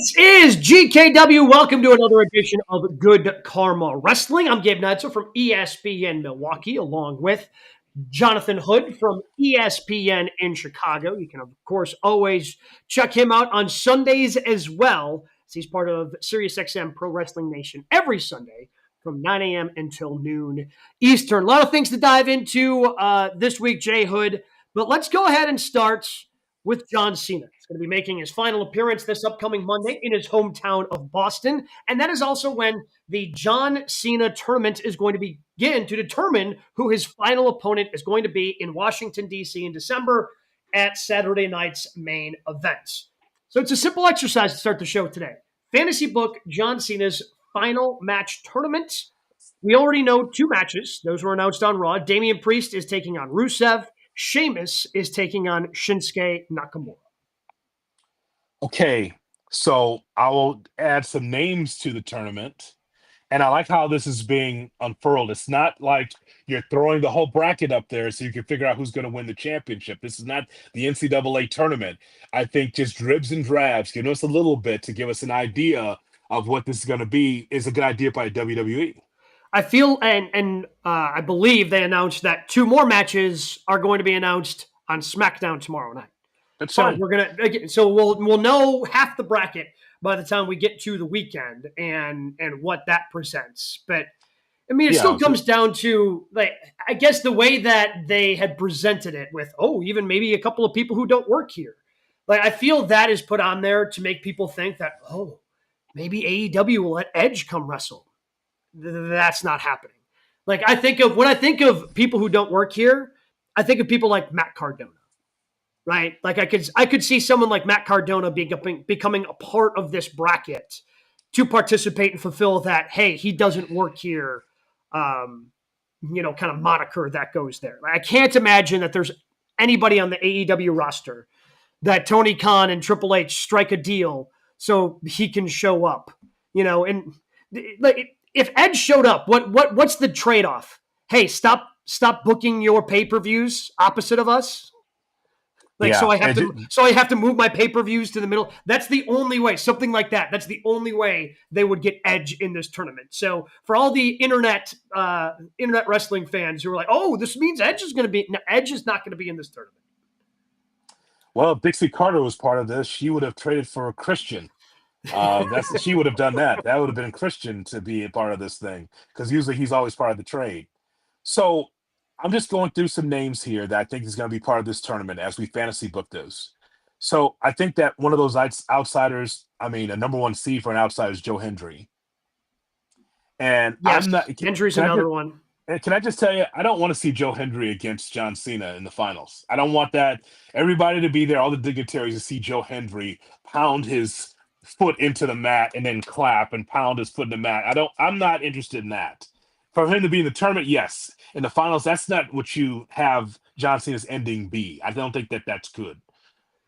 This is GKW. Welcome to another edition of Good Karma Wrestling. I'm Gabe Neitzel from ESPN Milwaukee, along with Jonathan Hood from ESPN in Chicago. You can, of course, always check him out on Sundays as well, as he's part of SiriusXM Pro Wrestling Nation every Sunday from 9 a.m. until noon Eastern. A lot of things to dive into this week, Jay Hood, but let's go ahead and start with John Cena. He's going to be making his final appearance this upcoming Monday in his hometown of Boston. And that is also when the John Cena tournament is going to begin to determine who his final opponent is going to be in Washington, D.C. in December at Saturday night's main event. So it's a simple exercise to start the show today. Fantasy book John Cena's final match tournament. We already know two matches. Those were announced on Raw. Damian Priest is taking on Rusev. Sheamus is taking on Shinsuke Nakamura. Okay, so I will add some names to the tournament. And I like how this is being unfurled. It's not like you're throwing the whole bracket up there so you can figure out who's going to win the championship. This is not the NCAA tournament. I think just dribs and drabs, giving us a little bit to give us an idea of what this is going to be is a good idea by WWE. I feel, and I believe they announced that two more matches are going to be announced on SmackDown tomorrow night. That's So fine. we'll know half the bracket by the time we get to the weekend and what that presents. But I mean, it still comes down to, like, I guess the way that they had presented it with, even maybe a couple of people who don't work here. Like, I feel that is put on there to make people think that, maybe AEW will let Edge come wrestle. That's not happening. Like, when I think of people who don't work here, I think of people like Matt Cardona, right? Like, I could see someone like Matt Cardona becoming a part of this bracket to participate and fulfill that, hey, he doesn't work here, kind of moniker that goes there. Like, I can't imagine that there's anybody on the AEW roster that Tony Khan and Triple H strike a deal so he can show up, and like, if Edge showed up, what's the trade-off? Hey, stop booking your pay-per-views opposite of us. Like, so I have to move my pay-per-views to the middle. That's the only way. Something like that. That's the only way they would get Edge in this tournament. So for all the internet wrestling fans who are like, this means Edge is going to be. No, Edge is not going to be in this tournament. Well, if Dixie Carter was part of this, she would have traded for a Christian. She would have done that. That would have been Christian to be a part of this thing, because usually he's always part of the trade. So I'm just going through some names here that I think is going to be part of this tournament as we fantasy book those. So I think that one of those outsiders, a number one seed for an outsider is Joe Hendry. And yes, Hendry's another one. And can I just tell you, I don't want to see Joe Hendry against John Cena in the finals. I don't want that. Everybody to be there, all the dignitaries, to see Joe Hendry pound his foot into the mat and then clap and pound his foot in the mat. I'm not interested in that. For him to be in the tournament, yes. In the finals, that's not what you have John Cena's ending be. I don't think that that's good.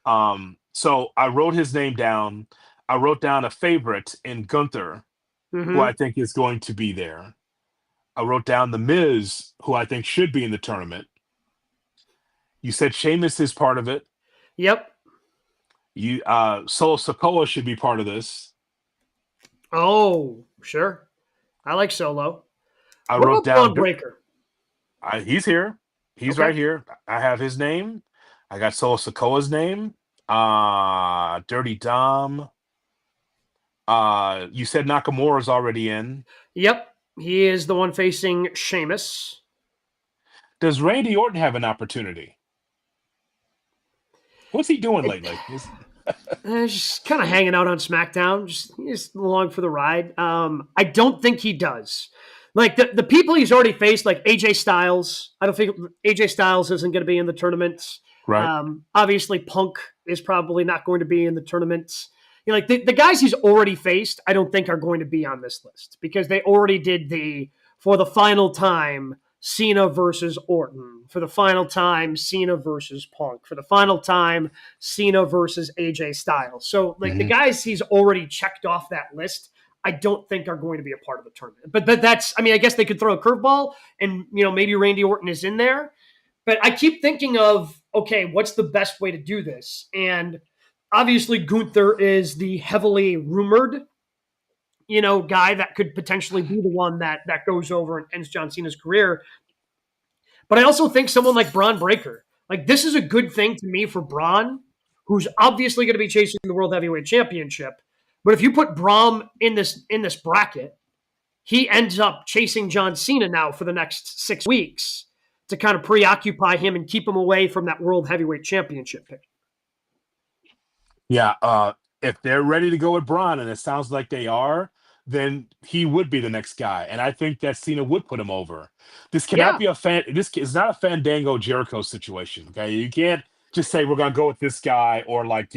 So I wrote his name down. I wrote down a favorite in Gunther, who I think is going to be there. I wrote down The Miz, who I think should be in the tournament. You said Sheamus is part of it. Yep. Solo Sikoa should be part of this. Oh, sure. I like Solo. I wrote down Breaker. He's here. He's right here. I have his name. I got Solo Sikoa's name. Dirty Dom. You said Nakamura's already in. Yep. He is the one facing Sheamus. Does Randy Orton have an opportunity? What's he doing lately? Just kind of hanging out on SmackDown, just along for the ride. I don't think he does. Like, the people he's already faced, like AJ Styles. I don't think AJ Styles isn't going to be in the tournament. Right. Obviously, Punk is probably not going to be in the tournament. Like, the guys he's already faced, I don't think are going to be on this list, because they already did for the final time, Cena versus Orton. For the final time, Cena versus Punk. For the final time, Cena versus AJ Styles. So, like, the guys he's already checked off that list, I don't think are going to be a part of the tournament. But that's, I guess they could throw a curveball and, maybe Randy Orton is in there. But I keep thinking of, okay, what's the best way to do this? And obviously Gunther is the heavily rumored, guy that could potentially be the one that goes over and ends John Cena's career. But I also think someone like Braun Breaker, like this is a good thing to me for Braun, who's obviously going to be chasing the World Heavyweight Championship. But if you put Braun in this bracket, he ends up chasing John Cena now for the next 6 weeks to kind of preoccupy him and keep him away from that World Heavyweight Championship pick. Yeah, if they're ready to go with Braun, and it sounds like they are, then he would be the next guy, and I think that Cena would put him over. This cannot Yeah. be a fan. This is not a Fandango Jericho situation. Okay, you can't just say we're gonna go with this guy or like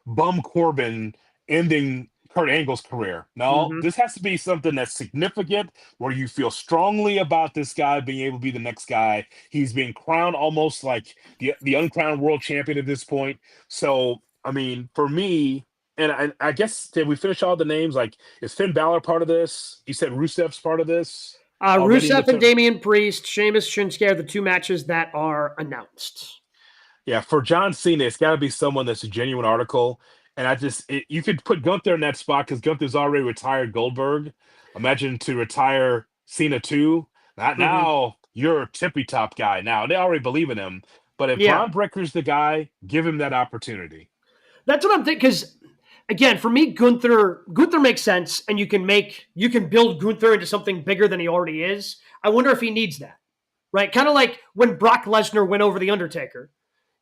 Bum Corbin ending Kurt Angle's career. No, Mm-hmm. this has to be something that's significant where you feel strongly about this guy being able to be the next guy. He's being crowned almost like the uncrowned world champion at this point. So I mean, for me, and I guess did we finish all the names? Like, is Finn Balor part of this? You said Rusev's part of this already in the Rusev and tournament. Damian Priest, Sheamus, Shinsuke are the two matches that are announced. Yeah, for John Cena, it's got to be someone that's a genuine article. And you could put Gunther in that spot because Gunther's already retired Goldberg. Imagine to retire Cena too. Not Mm-hmm. now. You're a tippy top guy now. They already believe in him. But if Yeah, Braun Breaker's the guy, give him that opportunity. that's what I'm thinking. Because again, for me, Gunther makes sense, and you can build Gunther into something bigger than he already is. I wonder if he needs that, right? Kind of like when Brock Lesnar went over the Undertaker.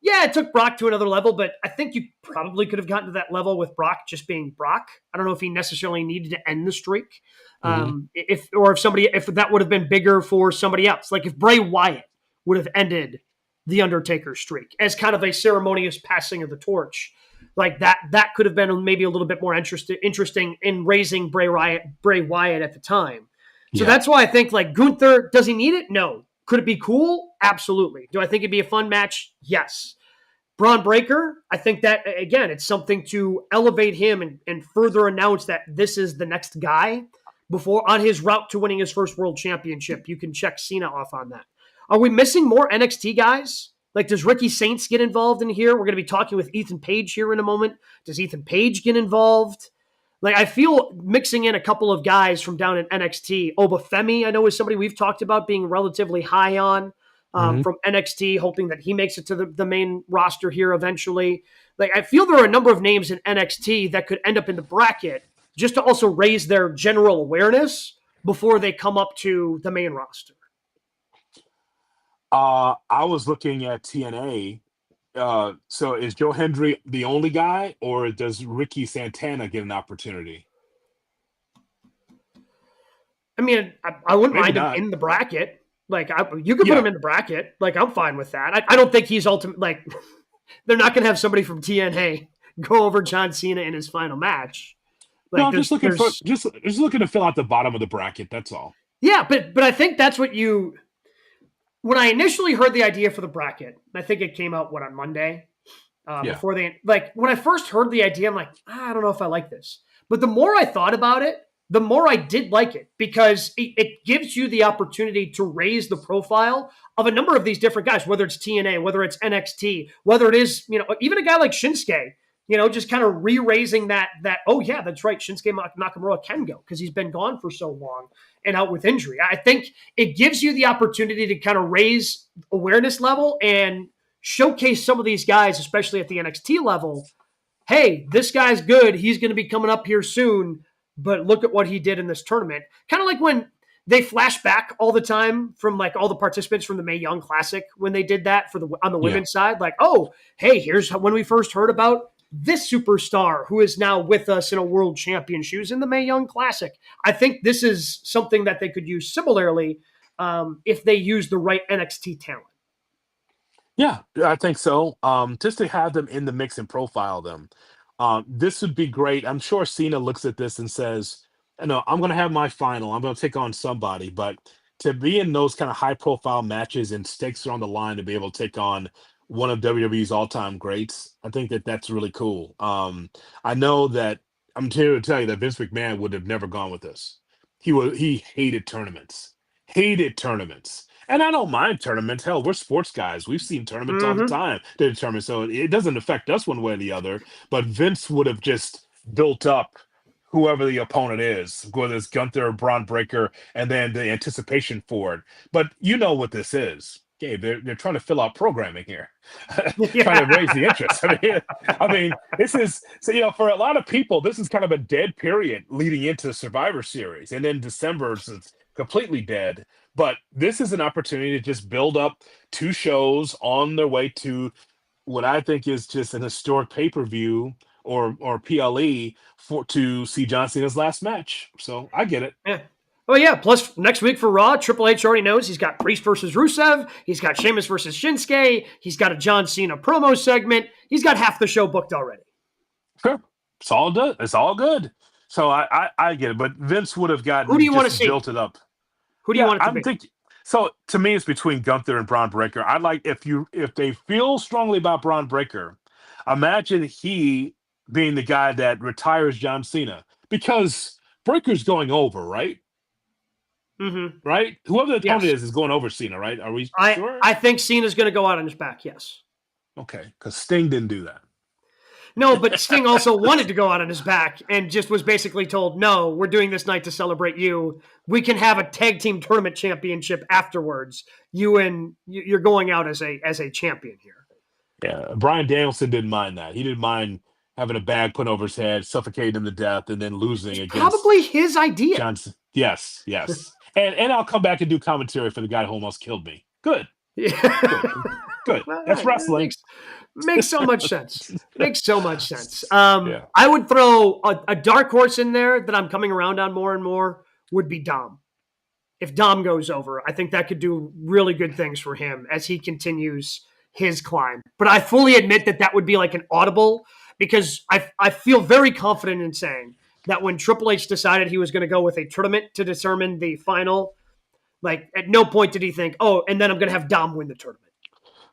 Yeah, it took Brock to another level, but I think you probably could have gotten to that level with Brock just being Brock. I don't know if he necessarily needed to end the streak, Hmm. if that would have been bigger for somebody else. Like if Bray Wyatt would have ended the Undertaker streak as kind of a ceremonious passing of the torch, like that could have been maybe a little bit more interesting in raising Bray Wyatt at the time. So Yeah. that's why I think like Gunther, does he need it? No. Could it be cool? Absolutely. Do I think it'd be a fun match? Yes. Braun Breaker, I think that again, it's something to elevate him and further announce that this is the next guy before on his route to winning his first world championship. You can check Cena off on that. Are we missing more NXT guys? Like, does Ricky Saints get involved in here? We're going to be talking with Ethan Page here in a moment. Does Ethan Page get involved? Like, I feel mixing in a couple of guys from down in NXT. Obafemi, I know, is somebody we've talked about being relatively high on Hmm. from NXT, hoping that he makes it to the main roster here eventually. Like, I feel there are a number of names in NXT that could end up in the bracket just to also raise their general awareness before they come up to the main roster. I was looking at TNA. So is Joe Hendry the only guy, or does Ricky Santana get an opportunity? I mean, I wouldn't Maybe mind him not. in the bracket. Like, you could put him Yeah. in the bracket. Like, I'm fine with that. I don't think he's ultimate. Like, they're not going to have somebody from TNA go over John Cena in his final match. No, Like, I'm just looking for there's, just looking to fill out the bottom of the bracket. That's all. yeah, but I think that's what when I initially heard the idea for the bracket, I think it came out on Monday. Yeah. Before they like when I first heard the idea, I'm like, I don't know if I like this. But the more I thought about it, the more I did like it because it gives you the opportunity to raise the profile of a number of these different guys, whether it's TNA, whether it's NXT, whether it is, even a guy like Shinsuke, just kind of re-raising that, oh yeah, that's right, Shinsuke Nakamura can go because he's been gone for so long and out with injury. I think it gives you the opportunity to kind of raise awareness level and showcase some of these guys, especially at the NXT level. Hey, this guy's good. He's going to be coming up here soon, but look at what he did in this tournament. Kind of like when they flash back all the time from like all the participants from the Mae Young Classic when they did that on the Yeah. women's side. Like, oh, hey, here's when we first heard about this superstar who is now with us in a world champion shoes in the Mae Young Classic. I think this is something that they could use similarly if they use the right NXT talent. Yeah, I think so. Just to have them in the mix and profile them. This would be great. I'm sure Cena looks at this and says, I'm going to have my final. I'm going to take on somebody. But to be in those kind of high profile matches and stakes are on the line to be able to take on one of WWE's all time greats, I think that that's really cool. I know that I'm here to tell you that Vince McMahon would have never gone with this. He hated tournaments, hated tournaments. And I don't mind tournaments. Hell, we're sports guys. We've seen tournaments all the Mm-hmm. time to determine. So it doesn't affect us one way or the other. But Vince would have just built up whoever the opponent is, whether it's Gunther or Braun Breaker, and then the anticipation for it. But you know what this is. Gabe, they're trying to fill out programming here, trying to raise the Yeah. interest. I mean, this is so for a lot of people, this is kind of a dead period leading into Survivor Series, and then December it's completely dead. But this is an opportunity to just build up two shows on their way to what I think is just an historic pay-per-view or PLE to see John Cena's last match. So I get it. Yeah. Oh yeah. Plus next week for Raw, Triple H already knows he's got Priest versus Rusev. He's got Sheamus versus Shinsuke. He's got a John Cena promo segment. He's got half the show booked already. Sure. It's all good. It's all good. So I get it. But Vince would have Who do gotten you want to just see? built it up. Who do you Yeah, want it to I'm be? thinking. So to me, it's between Gunther and Braun Breaker. I like if they feel strongly about Braun Breaker, imagine he being the guy that retires John Cena because Breaker's going over, right? Mm-hmm. Right? Whoever the opponent Yes. is going over Cena, right? Are we I sure? I think Cena's going to go out on his back. Yes. Okay, because Sting didn't do that. No, but Sting also wanted to go out on his back and just was basically told, "No, we're doing this night to celebrate you. We can have a tag team tournament championship afterwards. You're going out as a champion here." Yeah, Brian Danielson didn't mind that. He didn't mind having a bag put over his head, suffocating him to death, and then losing It's against probably his idea. Johnson. Yes, yes. And I'll come back and do commentary for the guy who almost killed me. Good, good, Yeah. good. Well, That's it wrestling. makes so much sense. Makes so much sense. Yeah. I would throw a dark horse in there that I'm coming around on more and more would be Dom. If Dom goes over, I think that could do really good things for him as he continues his climb. But I fully admit that would be like an audible because I feel very confident in saying that when Triple H decided he was going to go with a tournament to determine the final, like at no point did he think, oh, and then I'm going to have Dom win the tournament.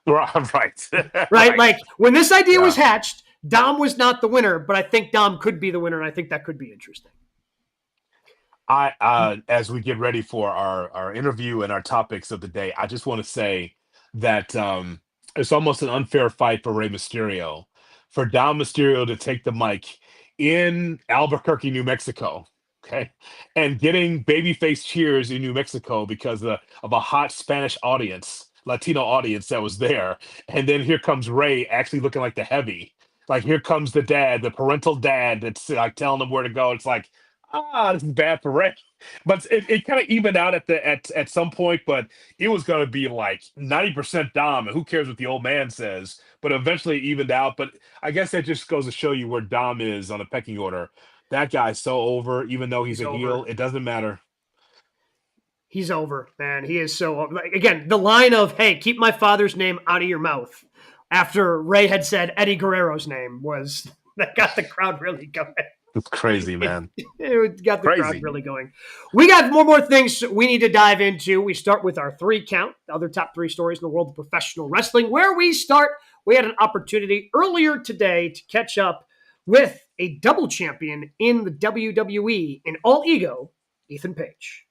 Right. Right? Right. Like when this idea Yeah. was hatched, Dom was not the winner, but I think Dom could be the winner, and I think that could be interesting. As we get ready for our interview and our topics of the day, I just want to say that it's almost an unfair fight for Rey Mysterio, for Dom Mysterio to take the mic in Albuquerque, New Mexico, okay, and getting babyface cheers in New Mexico because of a hot Spanish audience, Latino audience that was there, and then here comes Rey actually looking like the heavy. Like here comes the dad, the parental dad that's like telling them where to go. It's like, this is bad for Ray. But it kind of evened out at some point, but it was going to be like 90% Dom, and who cares what the old man says? But eventually it evened out. But I guess that just goes to show you where Dom is on the pecking order. That guy's so over, even though he's a heel, Over. it doesn't matter. He's over, man. He is so over. Like, again, the line of "Hey, keep my father's name out of your mouth" after Ray had said Eddie Guerrero's name was that got the crowd really going. It's crazy, man. It got the crowd Crazy. really going. We got more things we need to dive into. We start with our 3 count, the other top 3 stories in the world of professional wrestling. Where we start, we had an opportunity earlier today to catch up with a double champion in the WWE in all ego, Ethan Page.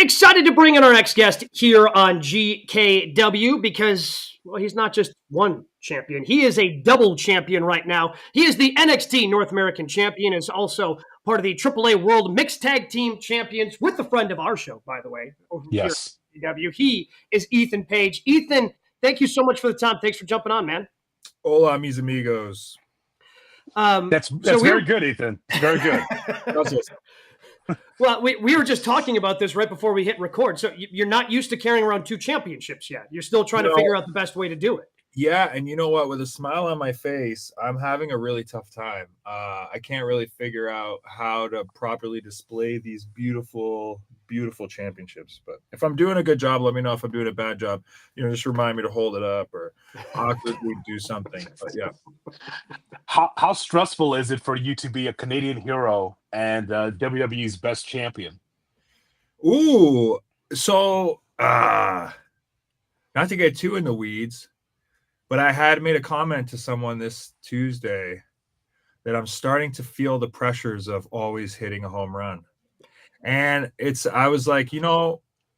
Excited to bring in our next guest here on GKW because, well, he's not just one champion. He is a double champion right now. He is the NXT North American champion, is also part of the AAA World Mixed Tag Team Champions with a friend of our show, by the way, over Yes. here at GKW. He is Ethan Page. Ethan, thank you so much for the time. Thanks for jumping on, man. Hola, mis amigos. That's very good, Ethan. Very good. Well, we were just talking about this right before we hit record. So you're not used to carrying around 2 championships yet. You're still trying to figure out the best way to do it. Yeah, and you know what? With a smile on my face, I'm having a really tough time. I can't really figure out how to properly display these beautiful, beautiful championships. But if I'm doing a good job, let me know. If I'm doing a bad job, just remind me to hold it up or awkwardly do something. But yeah. How stressful is it for you to be a Canadian hero and WWE's best champion? Ooh, so not to get too in the weeds, but I had made a comment to someone this Tuesday that I'm starting to feel the pressures of always hitting a home run. And I was like,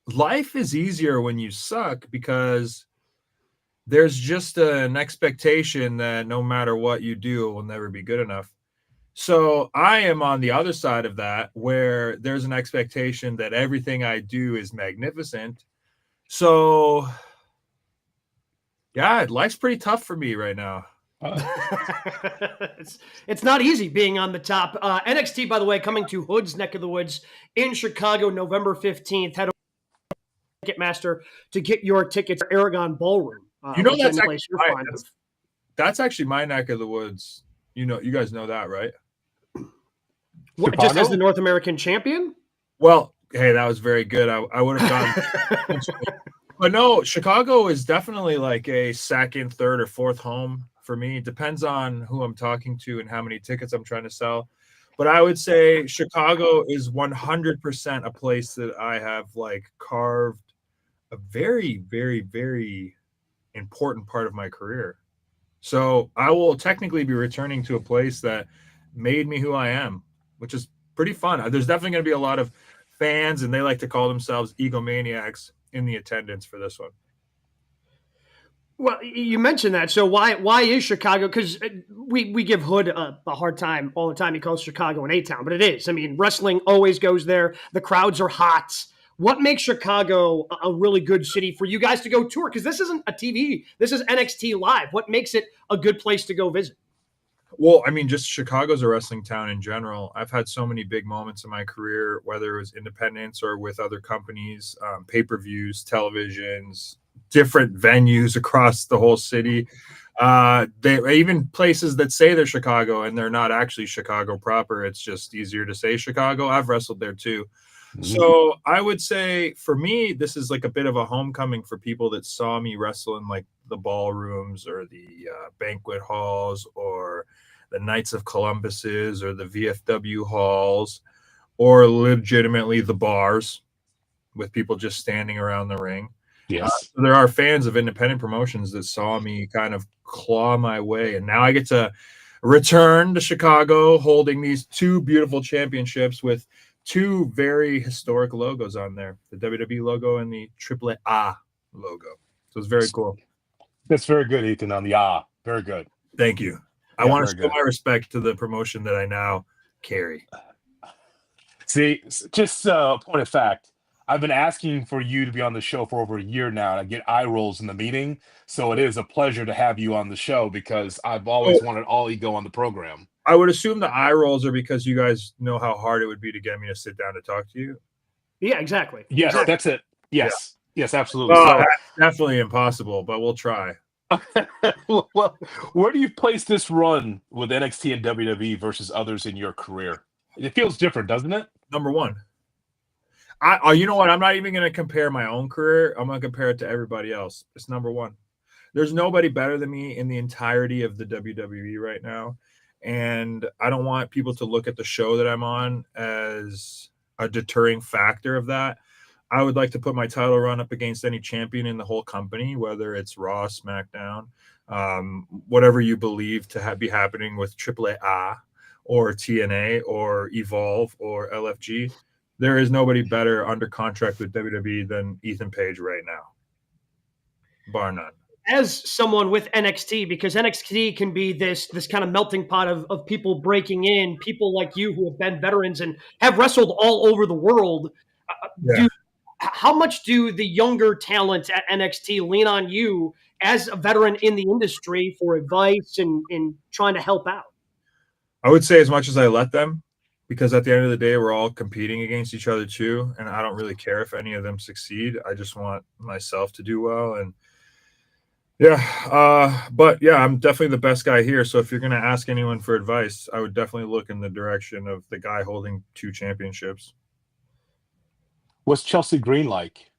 life is easier when you suck because there's just an expectation that no matter what you do, it will never be good enough. So I am on the other side of that, where there's an expectation that everything I do is magnificent. So yeah, life's pretty tough for me right now. It's not easy being on the top. NXT, by the way, coming to Hood's neck of the woods in Chicago, November 15th. Head over to Ticketmaster to get your tickets for Aragon Ballroom. That's actually my neck of the woods. You guys know that, right? Just as the North American champion? Well, hey, that was very good. I would have gone. But no, Chicago is definitely like a second, third, or fourth home for me. It depends on who I'm talking to and how many tickets I'm trying to sell. But I would say Chicago is 100% a place that I have like carved a very, very, very important part of my career. So I will technically be returning to a place that made me who I am, which is pretty fun. There's definitely going to be a lot of fans, and they like to call themselves egomaniacs, in the attendance for this one. Well, you mentioned that. So why is Chicago? Because we give Hood a hard time all the time. He calls Chicago an A-town, but it is. I mean, wrestling always goes there. The crowds are hot. What makes Chicago a really good city for you guys to go tour? Because this isn't a TV. This is NXT Live. What makes it a good place to go visit? Well, I mean, just Chicago's a wrestling town in general. I've had so many big moments in my career, whether it was independents or with other companies, pay-per-views, televisions, different venues across the whole city. They even places that say they're Chicago and they're not actually Chicago proper. It's just easier to say Chicago. I've wrestled there too. Mm-hmm. So I would say for me, this is like a bit of a homecoming for people that saw me wrestle in like the ballrooms or the banquet halls or the Knights of Columbuses or the VFW halls, or legitimately the bars with people just standing around the ring. Yes. So there are fans of independent promotions that saw me kind of claw my way. And now I get to return to Chicago holding these two beautiful championships with two very historic logos on there, the WWE logo and the AAA logo. So it's very cool. That's very good, Ethan, on the very good. Thank you. I want to show my respect to the promotion that I now carry. See, just a point of fact, I've been asking for you to be on the show for over a year now, and I get eye rolls in the meeting. So it is a pleasure to have you on the show because I've always wanted all ego on the program. I would assume the eye rolls are because you guys know how hard it would be to get me to sit down to talk to you. Yeah, exactly. Yes, exactly. That's it. Yes, yes, absolutely. Well, that's definitely impossible, but we'll try. Well, where do you place this run with NXT and WWE versus others in your career? It feels different, doesn't it? Number one. You know what? I'm not even going to compare my own career. I'm going to compare it to everybody else. It's number one. There's nobody better than me in the entirety of the WWE right now. And I don't want people to look at the show that I'm on as a deterring factor of that. I would like to put my title run up against any champion in the whole company, whether it's Raw, SmackDown, whatever you believe to be happening with AAA or TNA or Evolve or LFG. There is nobody better under contract with WWE than Ethan Page right now, bar none. As someone with NXT, because NXT can be this kind of melting pot of people breaking in, people like you who have been veterans and have wrestled all over the world. How much do the younger talent at NXT lean on you as a veteran in the industry for advice and trying to help out? I would say as much as I let them, because at the end of the day, we're all competing against each other too. And I don't really care if any of them succeed. I just want myself to do well. And but I'm definitely the best guy here. So if you're going to ask anyone for advice, I would definitely look in the direction of the guy holding 2 championships. What's Chelsea Green like?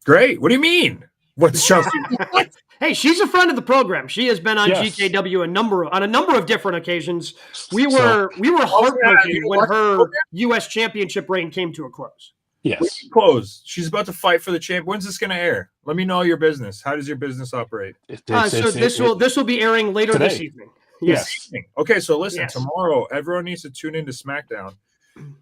Great. What do you mean? What's Chelsea? What? Hey, she's a friend of the program. She has been on GKW on a number of different occasions. We were heartbroken when her U.S. championship reign came to a close. Yes. Close. She's about to fight for the champ. When's this going to air? Let me know your business. How does your business operate? This will be airing later today. this evening. Yes. Okay, so listen, Yes. tomorrow everyone needs to tune into SmackDown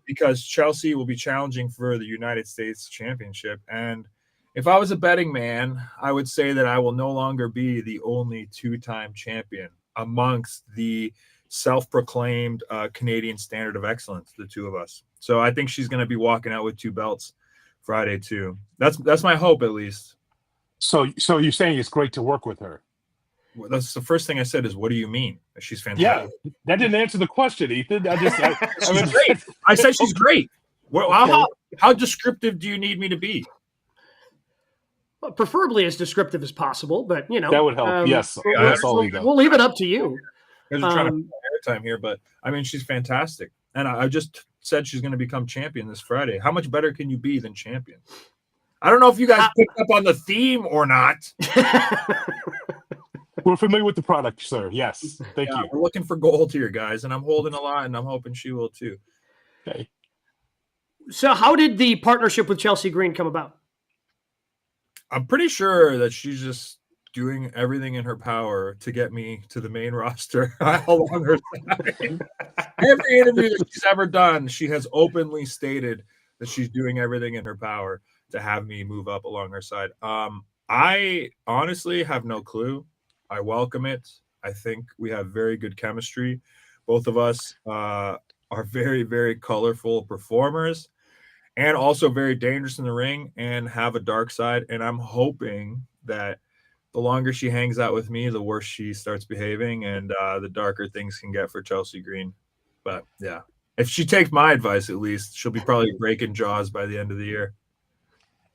because Chelsea will be challenging for the United States Championship. And if I was a betting man, I would say that I will no longer be the only two-time champion amongst the self-proclaimed Canadian standard of excellence, the two of us. So I think she's going to be walking out with 2 belts Friday too. That's my hope, at least. So you're saying it's great to work with her? Well, that's the first thing I said is, what do you mean? She's Yeah, fantastic. that didn't answer the question, Ethan. She's great. I said she's great. Well, Okay. how descriptive do you need me to be? Well, preferably as descriptive as possible, but That would help. Yes, that's all we go. We'll leave it up to you. You guys are trying to put airtime here, but I mean, she's fantastic. And I just said she's going to become champion this Friday. How much better can you be than champion? I don't know if you guys picked up on the theme or not. We're familiar with the product, sir. Yes. Thank you. We're looking for gold here, guys, and I'm holding a lot, and I'm hoping she will too. Okay. So how did the partnership with Chelsea Green come about? I'm pretty sure that she's just doing everything in her power to get me to the main roster along her side. Every interview that she's ever done, she has openly stated that she's doing everything in her power to have me move up along her side. I honestly have no clue. I welcome it. I think we have very good chemistry. Both of us are very, very colorful performers and also very dangerous in the ring and have a dark side. And I'm hoping that the longer she hangs out with me, the worse she starts behaving and the darker things can get for Chelsea Green. But yeah, if she takes my advice, at least she'll be probably breaking jaws by the end of the year.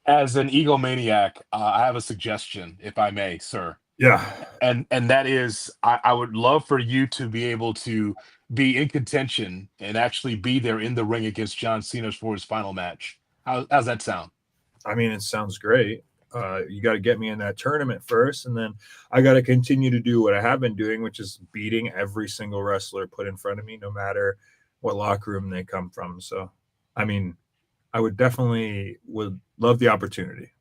As an egomaniac, I have a suggestion, if I may, sir. Yeah. And that is, I would love for you to be able to be in contention and actually be there in the ring against John Cena for his final match. How's that sound? I mean, it sounds great. You got to get me in that tournament first, and then I got to continue to do what I have been doing, which is beating every single wrestler put in front of me, no matter what locker room they come from. So, I mean, I would love the opportunity.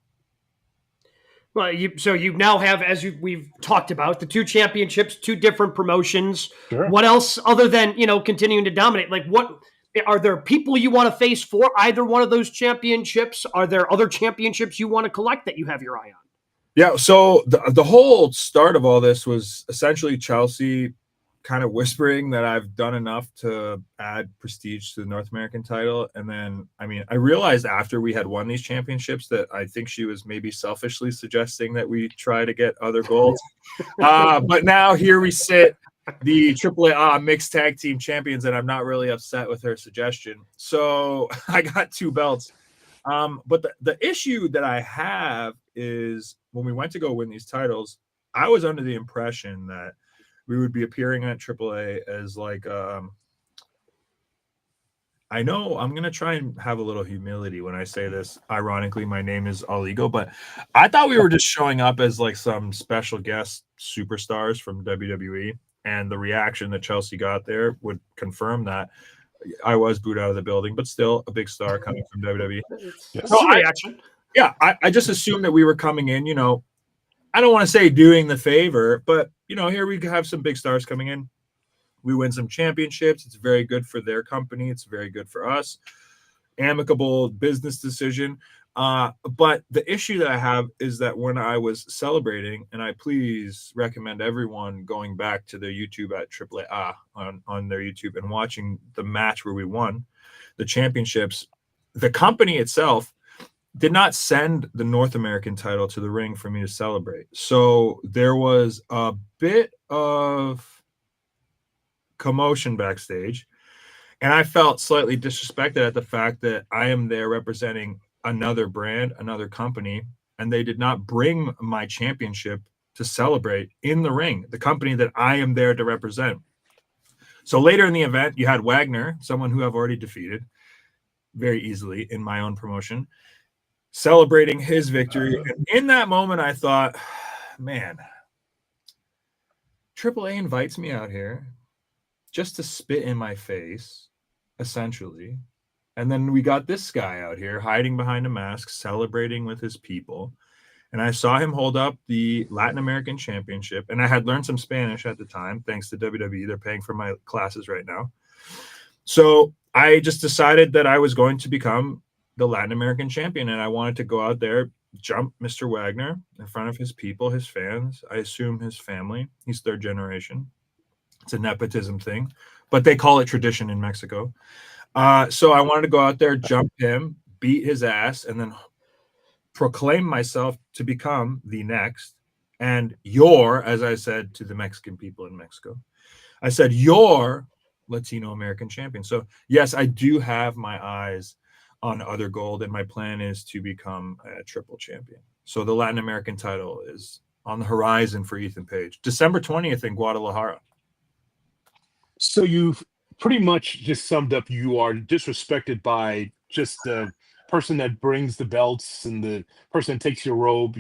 Well, you now have, as we've talked about, the 2 championships, 2 different promotions. Sure. What else other than, continuing to dominate? Like, what are there people you want to face for either one of those championships? Are there other championships you want to collect that you have your eye on? Yeah. So the whole start of all this was essentially Chelsea kind of whispering that I've done enough to add prestige to the North American title. And then, I mean, I realized after we had won these championships that I think she was maybe selfishly suggesting that we try to get other golds. But now here we sit, the AAA mixed tag team champions, and I'm not really upset with her suggestion. So I got 2 belts. But the issue that I have is when we went to go win these titles, I was under the impression that we would be appearing at AAA as like, I know I'm going to try and have a little humility when I say this. Ironically, my name is Aligo, but I thought we were just showing up as like some special guest superstars from WWE. And the reaction that Chelsea got there would confirm that. I was booed out of the building, but still a big star coming from WWE. Yes. So reaction. I just assumed that we were coming in, I don't want to say doing the favor, but here we have some big stars coming in. We win some championships. It's very good for their company. It's very good for us. Amicable business decision. But the issue that I have is that when I was celebrating, and I please recommend everyone going back to their YouTube at AAA on their YouTube and watching the match where we won the championships, the company itself did not send the North American title to the ring for me to celebrate. So there was a bit of commotion backstage, and I felt slightly disrespected at the fact that I am there representing another brand, another company, and they did not bring my championship to celebrate in the ring, the company that I am there to represent. So later in the event, you had Wagner, someone who I've already defeated very easily in my own promotion, celebrating his victory. And in that moment, I thought, man, AAA invites me out here just to spit in my face, essentially. And then we got this guy out here hiding behind a mask, celebrating with his people. and I saw him hold up the Latin American Championship. And I had learned some Spanish at the time, thanks to WWE. They're paying for my classes right now. So I just decided that I was going to become the Latin American champion, and I wanted to go out there, jump Mr. Wagner in front of his people, his fans, I assume his family. He's third generation. It's a nepotism thing, but they call it tradition in Mexico. So I wanted to go out there, jump him, beat his ass, and then proclaim myself to become the next. And as I said to the Mexican people in Mexico, I said, your Latino American champion. So yes, I do have my eyes on other gold, and my plan is to become a triple champion. So the Latin American title is on the horizon for Ethan Page, December 20th in Guadalajara. So you've pretty much just summed up, you are disrespected by just the person that brings the belts and the person that takes your robe.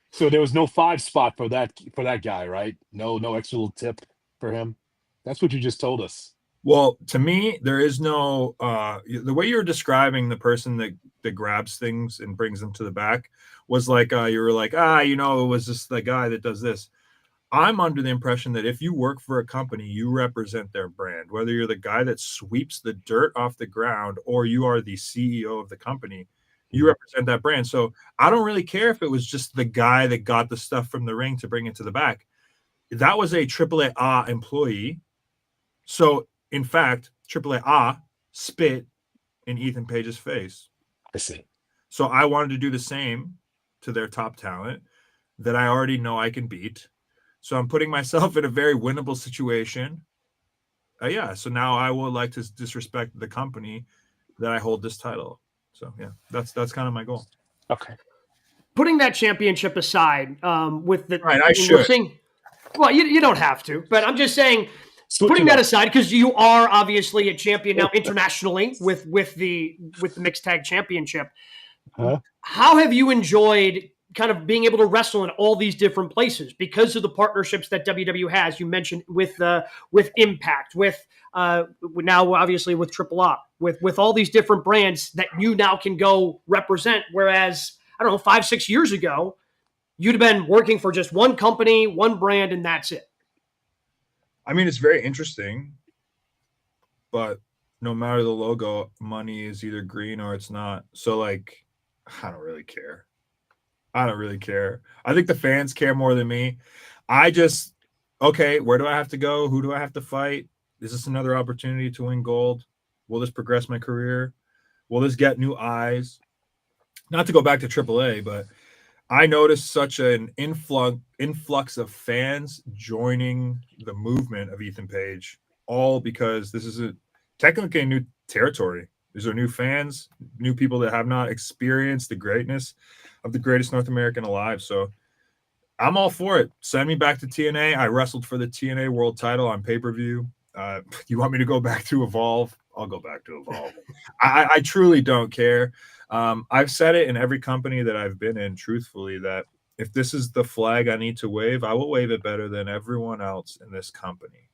So there was no 5 spot for that guy, right? No extra little tip for him. That's what you just told us. Well, to me, there is no the way you're describing the person that grabs things and brings them to the back was like you were like, it was just the guy that does this. I'm under the impression that if you work for a company, you represent their brand, whether you're the guy that sweeps the dirt off the ground or you are the CEO of the company, you represent that brand. So I don't really care if it was just the guy that got the stuff from the ring to bring it to the back. That was a AAA employee. So in fact, AAA spit in Ethan Page's face. I see. So I wanted to do the same to their top talent that I already know I can beat. So I'm putting myself in a very winnable situation. So now I would like to disrespect the company that I hold this title. So yeah, that's kind of my goal. Okay. Putting that championship aside, with the right, I should. Well, you don't have to, but I'm just saying, putting that aside, because you are obviously a champion now internationally with the mixed tag championship. Huh? How have you enjoyed kind of being able to wrestle in all these different places because of the partnerships that WWE has? You mentioned with Impact, with now obviously with AAA, with all these different brands that you now can go represent. Whereas, I don't know, 5-6 years ago, you'd have been working for just one company, one brand, and that's it. I mean, it's very interesting, but no matter the logo, money is either green or it's not. So like, I don't really care. I think the fans care more than me. Okay, where do I have to go? Who do I have to fight? Is this another opportunity to win gold? Will this progress my career? Will this get new eyes? Not to go back to AAA, but I noticed such an influx of fans joining the movement of Ethan Page, all because this is technically a new territory. These are new fans, new people that have not experienced the greatness of the greatest North American alive. So I'm all for it. Send me back to TNA. I wrestled for the TNA world title on pay-per-view. You want me to go back to Evolve? I'll go back to Evolve. I truly don't care. I've said it in every company that I've been in, truthfully, that if this is the flag I need to wave, I will wave it better than everyone else in this company.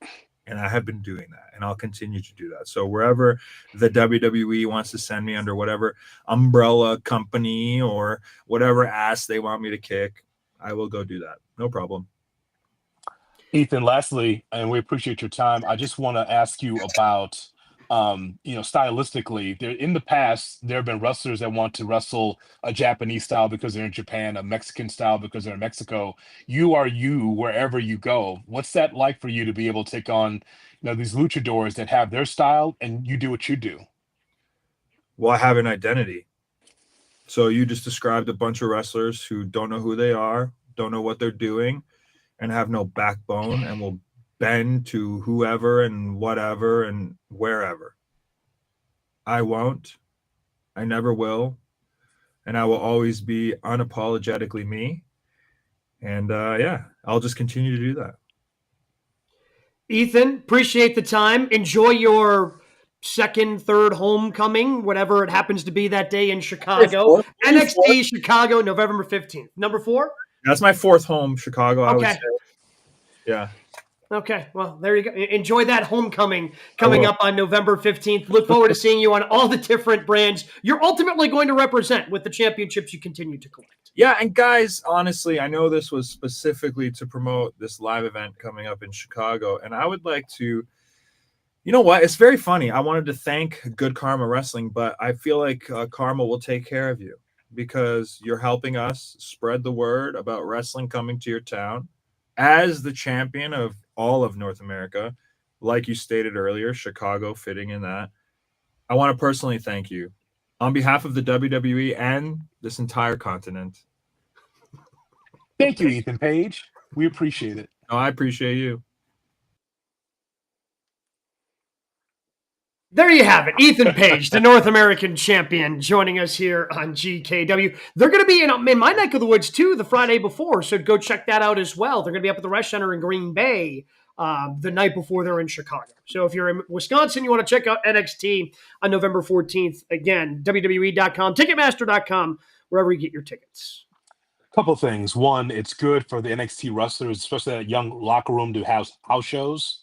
And I have been doing that, and I'll continue to do that. So wherever the WWE wants to send me under whatever umbrella company or whatever ass they want me to kick, I will go do that. No problem. Ethan, lastly, and we appreciate your time, I just want to ask you about, stylistically, in the past, there have been wrestlers that want to wrestle a Japanese style because they're in Japan, a Mexican style because they're in Mexico. You are you wherever you go. What's that like for you to be able to take on, these luchadors that have their style and you do what you do? Well, I have an identity. So you just described a bunch of wrestlers who don't know who they are, don't know what they're doing, and have no backbone and will bend to whoever and whatever and wherever. I won't. I never will. And I will always be unapologetically me. And I'll just continue to do that. Ethan, appreciate the time. Enjoy your second, third homecoming, whatever it happens to be that day in Chicago. NXT Chicago, November 15th. Number 4? That's my fourth home, Chicago. Okay. I would say. Yeah. Okay, well, there you go. Enjoy that homecoming coming up on November 15th. Look forward to seeing you on all the different brands you're ultimately going to represent with the championships you continue to collect. Yeah, and guys, honestly, I know this was specifically to promote this live event coming up in Chicago, and I would like to, you know what? It's very funny. I wanted to thank Good Karma Wrestling, but I feel like Karma will take care of you because you're helping us spread the word about wrestling coming to your town. As the champion of all of North America, like you stated earlier, Chicago fitting in that, I want to personally thank you on behalf of the WWE and this entire continent. Thank you, Ethan Page. We appreciate it. Oh, I appreciate you. There you have it. Ethan Page, the North American champion, joining us here on GKW. They're going to be in my neck of the woods, too, the Friday before, so go check that out as well. They're going to be up at the Resch Center in Green Bay the night before they're in Chicago. So if you're in Wisconsin, you want to check out NXT on November 14th. Again, WWE.com, Ticketmaster.com, wherever you get your tickets. Couple things. One, it's good for the NXT wrestlers, especially that young locker room, to have house shows.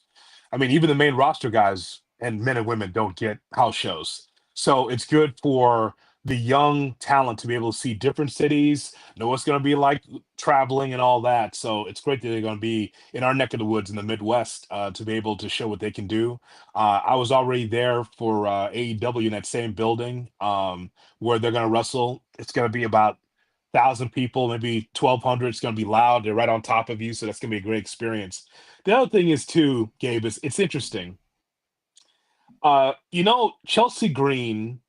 I mean, even the main roster guys and men and women don't get house shows. So it's good for the young talent to be able to see different cities, know what's going to be like traveling and all that. So it's great that they're going to be in our neck of the woods in the Midwest to be able to show what they can do. I was already there for AEW in that same building where they're going to wrestle. It's going to be about 1,000 people, maybe 1,200. It's going to be loud. They're right on top of you. So that's going to be a great experience. The other thing is, too, Gabe, is it's interesting. Chelsea Green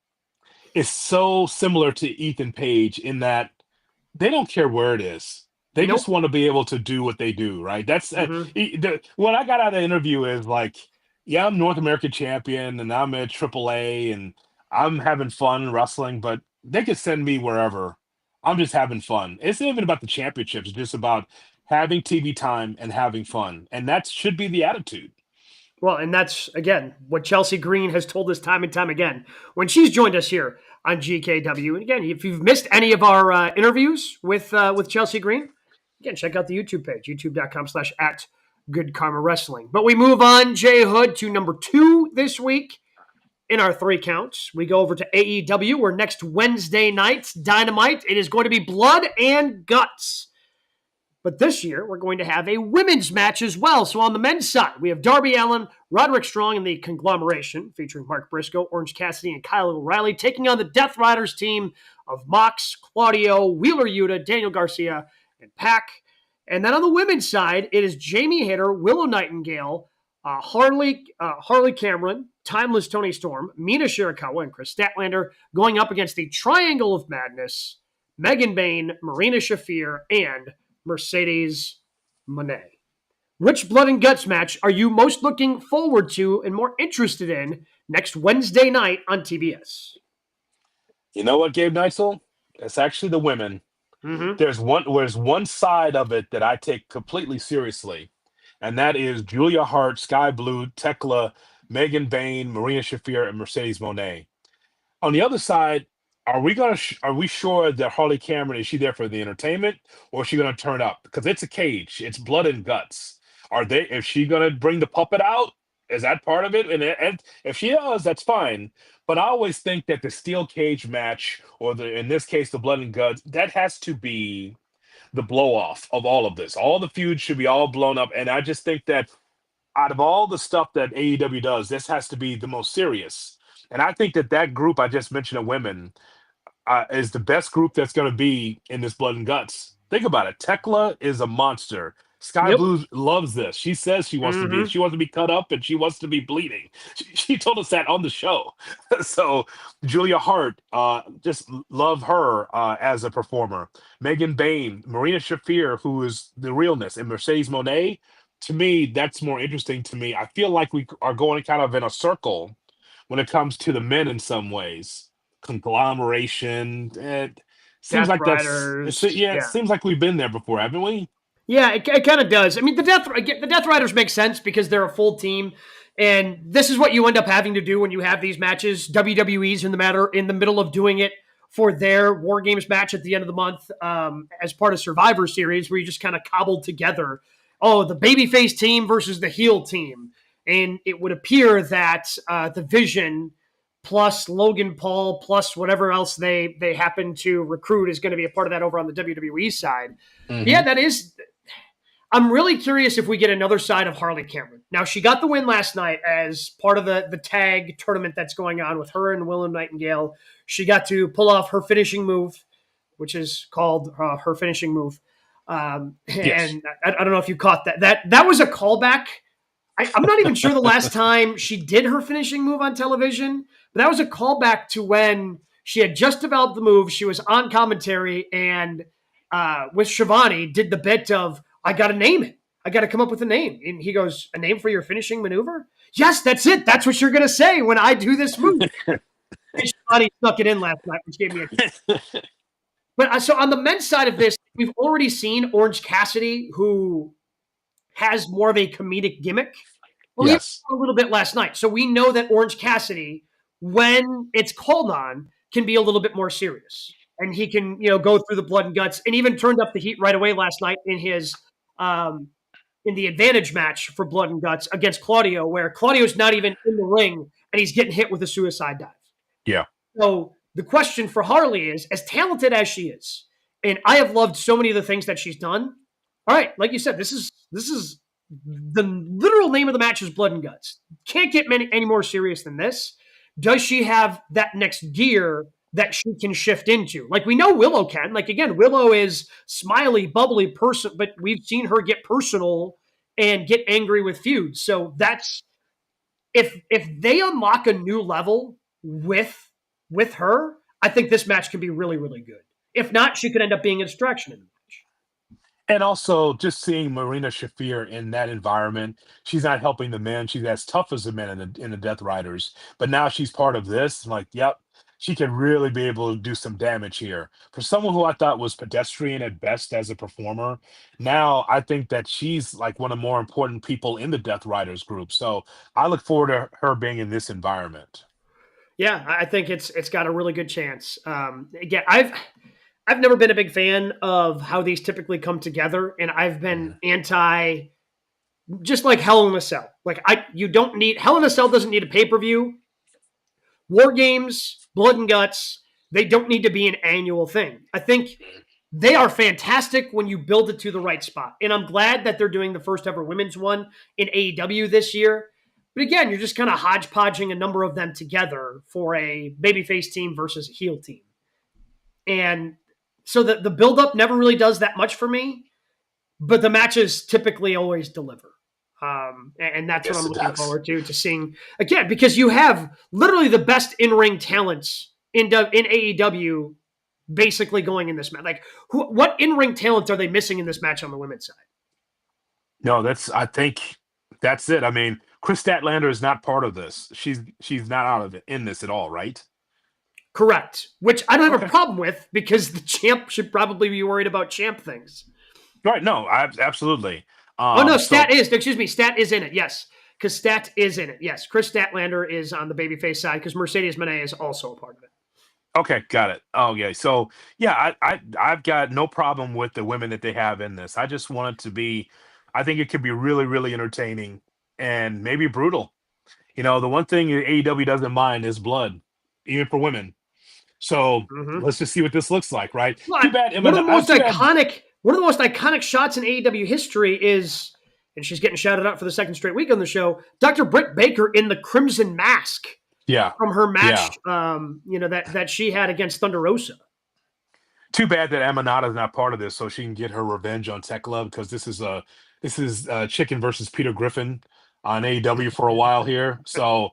is so similar to Ethan Page in that they don't care where it is. They just want to be able to do what they do, right? That's what I got out of the interview is like, yeah, I'm North American champion and I'm at AAA and I'm having fun wrestling, but they could send me wherever. I'm just having fun. It's not even about the championships. It's just about having TV time and having fun. And that should be the attitude. Well, and that's, again, what Chelsea Green has told us time and time again when she's joined us here on GKW. And again, if you've missed any of our interviews with Chelsea Green, again, check out the YouTube page, youtube.com/@GoodKarmaWrestling. But we move on, Jay Hood, to number 2 this week in our 3 counts. We go over to AEW, where next Wednesday night's Dynamite, it is going to be blood and guts. But this year, we're going to have a women's match as well. So on the men's side, we have Darby Allin, Roderick Strong, and the Conglomeration, featuring Mark Briscoe, Orange Cassidy, and Kyle O'Reilly, taking on the Death Riders team of Mox, Claudio, Wheeler Yuta, Daniel Garcia, and Pac. And then on the women's side, it is Jamie Hayter, Willow Nightingale, Harley Cameron, Timeless Tony Storm, Mina Shirakawa, and Chris Statlander going up against the Triangle of Madness, Megan Bayne, Marina Shafir, and Mercedes Moné. Which blood and guts match are you most looking forward to and more interested in next Wednesday night on TBS? You know what, Gabe Neitzel? It's actually the women. Mm-hmm. There's one side of it that I take completely seriously, and that is Julia Hart, Sky Blue, Tekla, Megan Bayne, Marina Shafir, and Mercedes Moné. On the other side, are we sure that Harley Cameron, is she there for the entertainment or is she going to turn up? Because it's a cage. It's blood and guts. Is she going to bring the puppet out? Is that part of it? And if she does, that's fine. But I always think that the steel cage match, or in this case, the blood and guts, that has to be the blow off of all of this. All the feuds should be all blown up. And I just think that out of all the stuff that AEW does, this has to be the most serious. And I think that group I just mentioned of women is the best group that's going to be in this blood and guts. Think about it. Tekla is a monster. Sky Blue loves this. She says she wants to be. She wants to be cut up and she wants to be bleeding. She told us that on the show. So Julia Hart, just love her as a performer. Megan Bayne, Marina Shafir, who is the realness, and Mercedes Moné. To me, that's more interesting to me. I feel like we are going kind of in a circle when it comes to the men in some ways. Conglomeration. It seems like Riders. It seems like we've been there before, haven't we? Yeah, it kind of does. I mean, the Death Riders make sense because they're a full team, and this is what you end up having to do when you have these matches. WWE's in the middle of doing it for their War Games match at the end of the month as part of Survivor Series, where you just kind of cobbled together the babyface team versus the heel team. And it would appear that the Vision plus Logan Paul plus whatever else they happen to recruit is going to be a part of that over on the WWE side. Mm-hmm. Yeah, that is. I'm really curious if we get another side of Harley Cameron. Now, she got the win last night as part of the tag tournament that's going on with her and Willow Nightingale. She got to pull off her finishing move, which is called her finishing move. Yes. And I don't know if you caught that. That was a callback. I'm not even sure the last time she did her finishing move on television, but that was a callback to when she had just developed the move. She was on commentary and with Shivani did the bit of, I got to name it. I got to come up with a name. And he goes, a name for your finishing maneuver? Yes, that's it. That's what you're going to say when I do this move. And Shivani snuck it in last night, which gave me a But so on the men's side of this, we've already seen Orange Cassidy, who has more of a comedic gimmick. Well, Yes. a little bit last night. So we know that Orange Cassidy, when it's called on, can be a little bit more serious. And he can, go through the blood and guts, and even turned up the heat right away last night in his in the advantage match for blood and guts against Claudio, where Claudio's not even in the ring and he's getting hit with a suicide dive. Yeah. So the question for Harley is, as talented as she is, and I have loved so many of the things that she's done. All right, like you said, this is the literal name of the match is blood and guts. Can't get any more serious than this. Does she have that next gear that she can shift into? Like we know Willow can. Like again, Willow is smiley, bubbly person, but we've seen her get personal and get angry with feuds. So that's if they unlock a new level with her, I think this match can be really, really good. If not, she could end up being a distraction in the match. And also, just seeing Marina Shafir in that environment, she's not helping the men. She's as tough as the men in the Death Riders, but now she's part of this. I'm like, yep, she can really be able to do some damage here. For someone who I thought was pedestrian at best as a performer, now I think that she's like one of the more important people in the Death Riders group. So I look forward to her being in this environment. Yeah, I think it's got a really good chance. Again, I've never been a big fan of how these typically come together, and I've been anti, just like Hell in a Cell. Like you don't need Hell in a Cell doesn't need a pay-per-view. War Games, Blood and Guts, they don't need to be an annual thing. I think they are fantastic when you build it to the right spot, and I'm glad that they're doing the first ever women's one in AEW this year. But again, you're just kind of hodgepodging a number of them together for a babyface team versus a heel team, and so the buildup never really does that much for me, but the matches typically always deliver. And that's what I'm looking forward to seeing again, because you have literally the best in-ring talents in AEW basically going in this match. Like what in-ring talent are they missing in this match on the women's side? No, I think that's it. I mean, Chris Statlander is not part of this. She's not out of it in this at all, right? Correct. Which I don't have a problem with because the champ should probably be worried about champ things. Right. No, absolutely. Stat is in it. Yes. Because Stat is in it. Yes. Chris Statlander is on the babyface side because Mercedes Moné is also a part of it. Okay. Got it. Oh, yeah. So, yeah, I've got no problem with the women that they have in this. I just want it to be, I think it could be really, really entertaining and maybe brutal. The one thing AEW doesn't mind is blood, even for women. So let's just see what this looks like, right? Well, too bad. One of the most iconic shots in AEW history is, and she's getting shouted out for the second straight week on the show, Dr. Britt Baker in the Crimson Mask. Yeah. From her match, that she had against Thunder Rosa. Too bad that Amanada is not part of this, so she can get her revenge on Tech Love, because this is Chicken versus Peter Griffin on AEW for a while here. So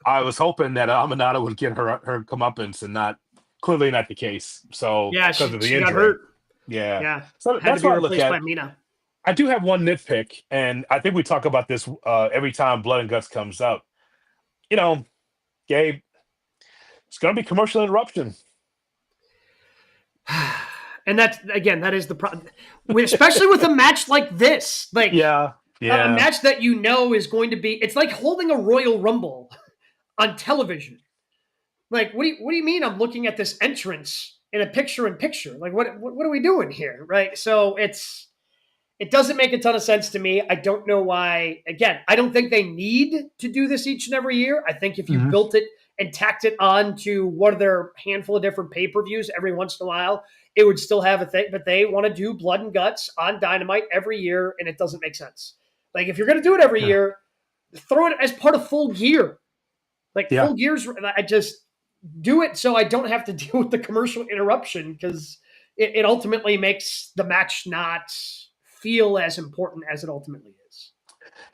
I was hoping that Amanada would get her comeuppance, and clearly not the case. So because of the injury. Got hurt. Yeah. So that's what I look at. By Mina. I do have one nitpick, and I think we talk about this every time Blood and Guts comes up. Gabe, it's going to be commercial interruption. And that is the problem, especially with a match like this. Like, a match that is going to be. It's like holding a Royal Rumble on television. Like, what do you mean? I'm looking at this entrance in a picture-in-picture. Like, what are we doing here, right? So it's It doesn't make a ton of sense to me. I don't know why. Again, I don't think they need to do this each and every year. I think if you Mhm. built it and tacked it on to one of their handful of different pay-per-views every once in a while, it would still have a thing. But they want to do blood and guts on Dynamite every year, and it doesn't make sense. Like, if you're going to do it every Yeah. year, throw it as part of Full Gear. Like, Yeah. Full Gear's, I just do it so I don't have to deal with the commercial interruption, because it ultimately makes the match not feel as important as it ultimately is.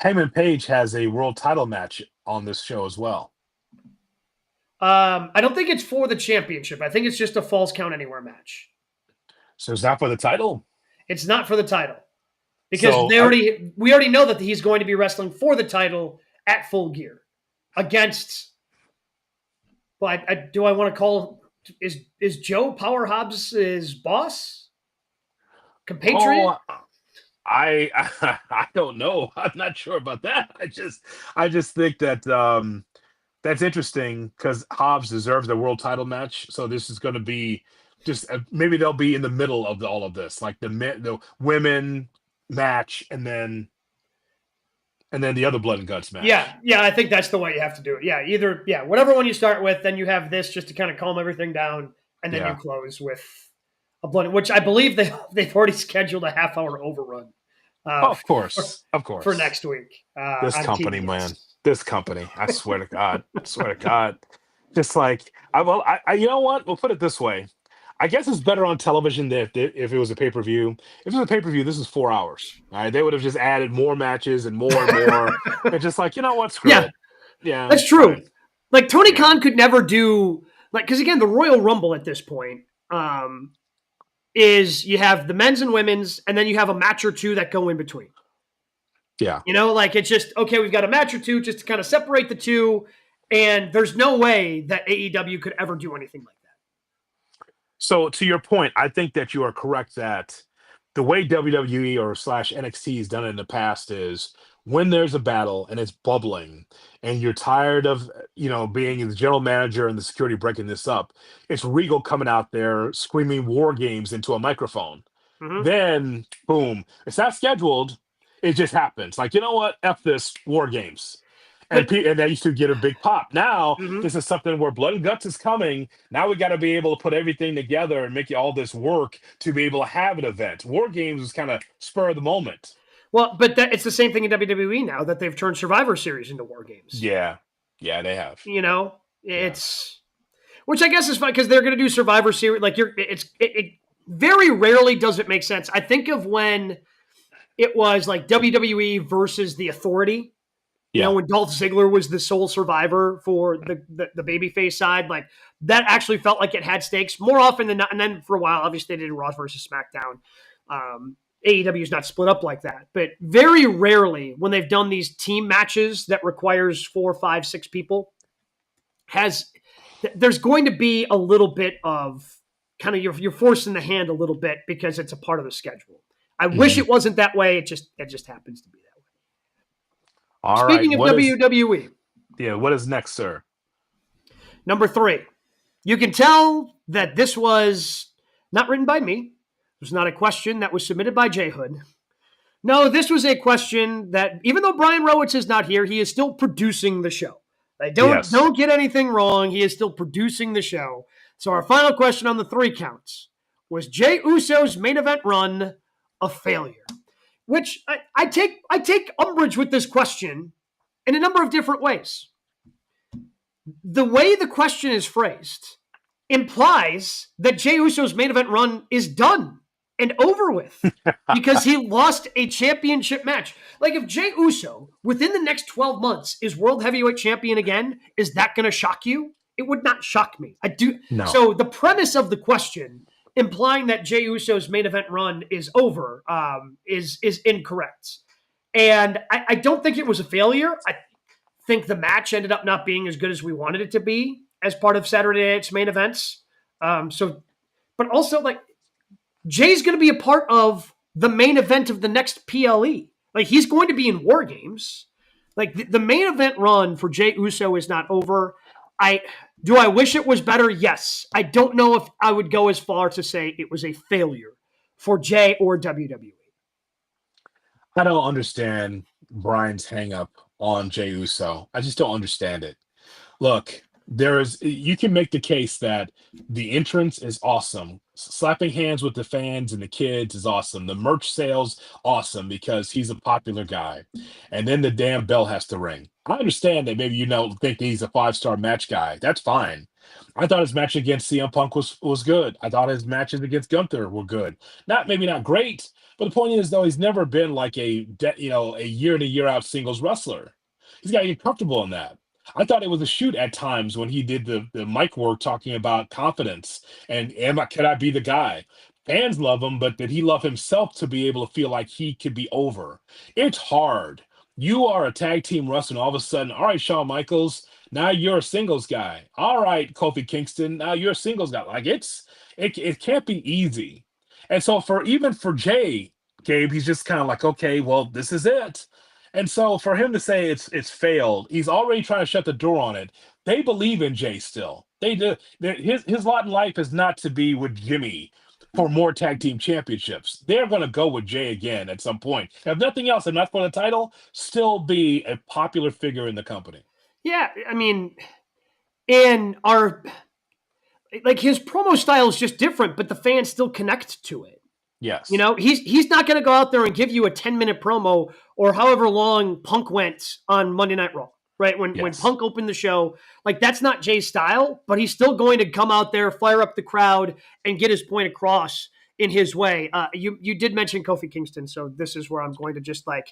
Heyman Page has a world title match on this show as well. I don't think it's for the championship. I think it's just a Falls Count Anywhere match. So it's not for the title? It's not for the title, because So we already know that he's going to be wrestling for the title at Full Gear against. Well, do I want to call is Joe Power Hobbs his boss, compatriot? I I don't know. I'm not sure about that. I just think that that's interesting because Hobbs deserves a world title match. So this is going to be just maybe they'll be in the middle of all of this, like the women match, and then the other blood and guts match. Yeah, I think that's the way you have to do it. Yeah, whatever one you start with, then you have this just to kind of calm everything down, and then you close with a blood, which I believe they've already scheduled a half-hour overrun. Of course, for next week. This on company, TBS. man, this company. I swear to God, just like I you know what? We'll put it this way. I guess it's better on television than if it was a pay-per-view. If it was a pay-per-view, this is 4 hours. All right, they would have just added more matches and more and more. And just like, you know what? Screw it. Yeah, that's true. fine. Like Tony Khan could never do because again, the Royal Rumble at this point is you have the men's and women's, and then you have a match or two that go in between. Yeah. Like it's just, okay, we've got a match or two just to kind of separate the two, and there's no way that AEW could ever do anything like that. So to your point, I think that you are correct that the way WWE or slash NXT has done it in the past is when there's a battle and it's bubbling and you're tired of, being the general manager and the security breaking this up, it's Regal coming out there screaming war games into a microphone. Then, boom, it's not scheduled. It just happens. Like, you know what? F this, war games. And they used to get a big pop. Now, this is something where blood and guts is coming. Now we got to be able to put everything together and make all this work to be able to have an event. War games is kind of spur of the moment. Well, but it's the same thing in WWE now that they've turned Survivor Series into war games. Yeah, they have. It's which I guess is fine because they're going to do Survivor Series. Like it very rarely does it make sense. I think of when it was like WWE versus the Authority. When Dolph Ziggler was the sole survivor for the babyface side, like that actually felt like it had stakes more often than not. And then for a while, obviously they did Raw versus SmackDown. AEW is not split up like that, but very rarely when they've done these team matches that requires 4, 5, 6 people, there's going to be a little bit of kind of you're forcing the hand a little bit because it's a part of the schedule. I wish it wasn't that way. It just happens to be that way. Speaking of WWE. What is next, sir? Number 3. You can tell that this was not written by me. It was not a question that was submitted by J Hood. No, this was a question that, even though Brian Rowitz is not here, he is still producing the show. Don't get anything wrong. He is still producing the show. So our final question on the 3 counts was Jey Uso's main event run a failure? Which I take umbrage with this question in a number of different ways. The way the question is phrased implies that Jey Uso's main event run is done and over with because he lost a championship match. Like if Jey Uso within the next 12 months is world heavyweight champion again, is that going to shock you? It would not shock me. I do. No. So the premise of the question implying that Jey Uso's main event run is over is incorrect. And I don't think it was a failure. I think the match ended up not being as good as we wanted it to be as part of Saturday Night's main events. But also, like, Jay's going to be a part of the main event of the next PLE. Like, he's going to be in War Games. Like, the main event run for Jey Uso is not over. Do I wish it was better? Yes. I don't know if I would go as far to say it was a failure for Jey or WWE. I don't understand Brian's hang up on Jey Uso. I just don't understand it. Look, you can make the case that the entrance is awesome. Slapping hands with the fans and the kids is awesome. The merch sales awesome because he's a popular guy. And then the damn bell has to ring. I understand that maybe you don't think that he's a 5-star match guy. That's fine. I thought his match against CM Punk was good. I thought his matches against Gunther were good. Maybe not great, but the point is though he's never been like a year in and year out singles wrestler. He's got to get comfortable in that. I thought it was a shoot at times when he did the mic work talking about confidence and can I be the guy? Fans love him, but did he love himself to be able to feel like he could be over? It's hard. You are a tag team wrestler, and all of a sudden, all right, Shawn Michaels, now you're a singles guy. All right, Kofi Kingston, now you're a singles guy. Like it can't be easy. And so even for Jay, Gabe, he's just kind of like, okay, well, this is it. And so for him to say it's failed, he's already trying to shut the door on it. They believe in Jay still. They do. His lot in life is not to be with Jimmy for more tag team championships. They're going to go with Jay again at some point. If nothing else, if not for the title, still be a popular figure in the company. Yeah, I mean, in our like his promo style is just different, but the fans still connect to it. Yes. You know, he's not going to go out there and give you a 10-minute promo or however long Punk went on Monday Night Raw, right? When Punk opened the show, like that's not Jay's style, but he's still going to come out there, fire up the crowd, and get his point across in his way. You did mention Kofi Kingston, so this is where I'm going to just like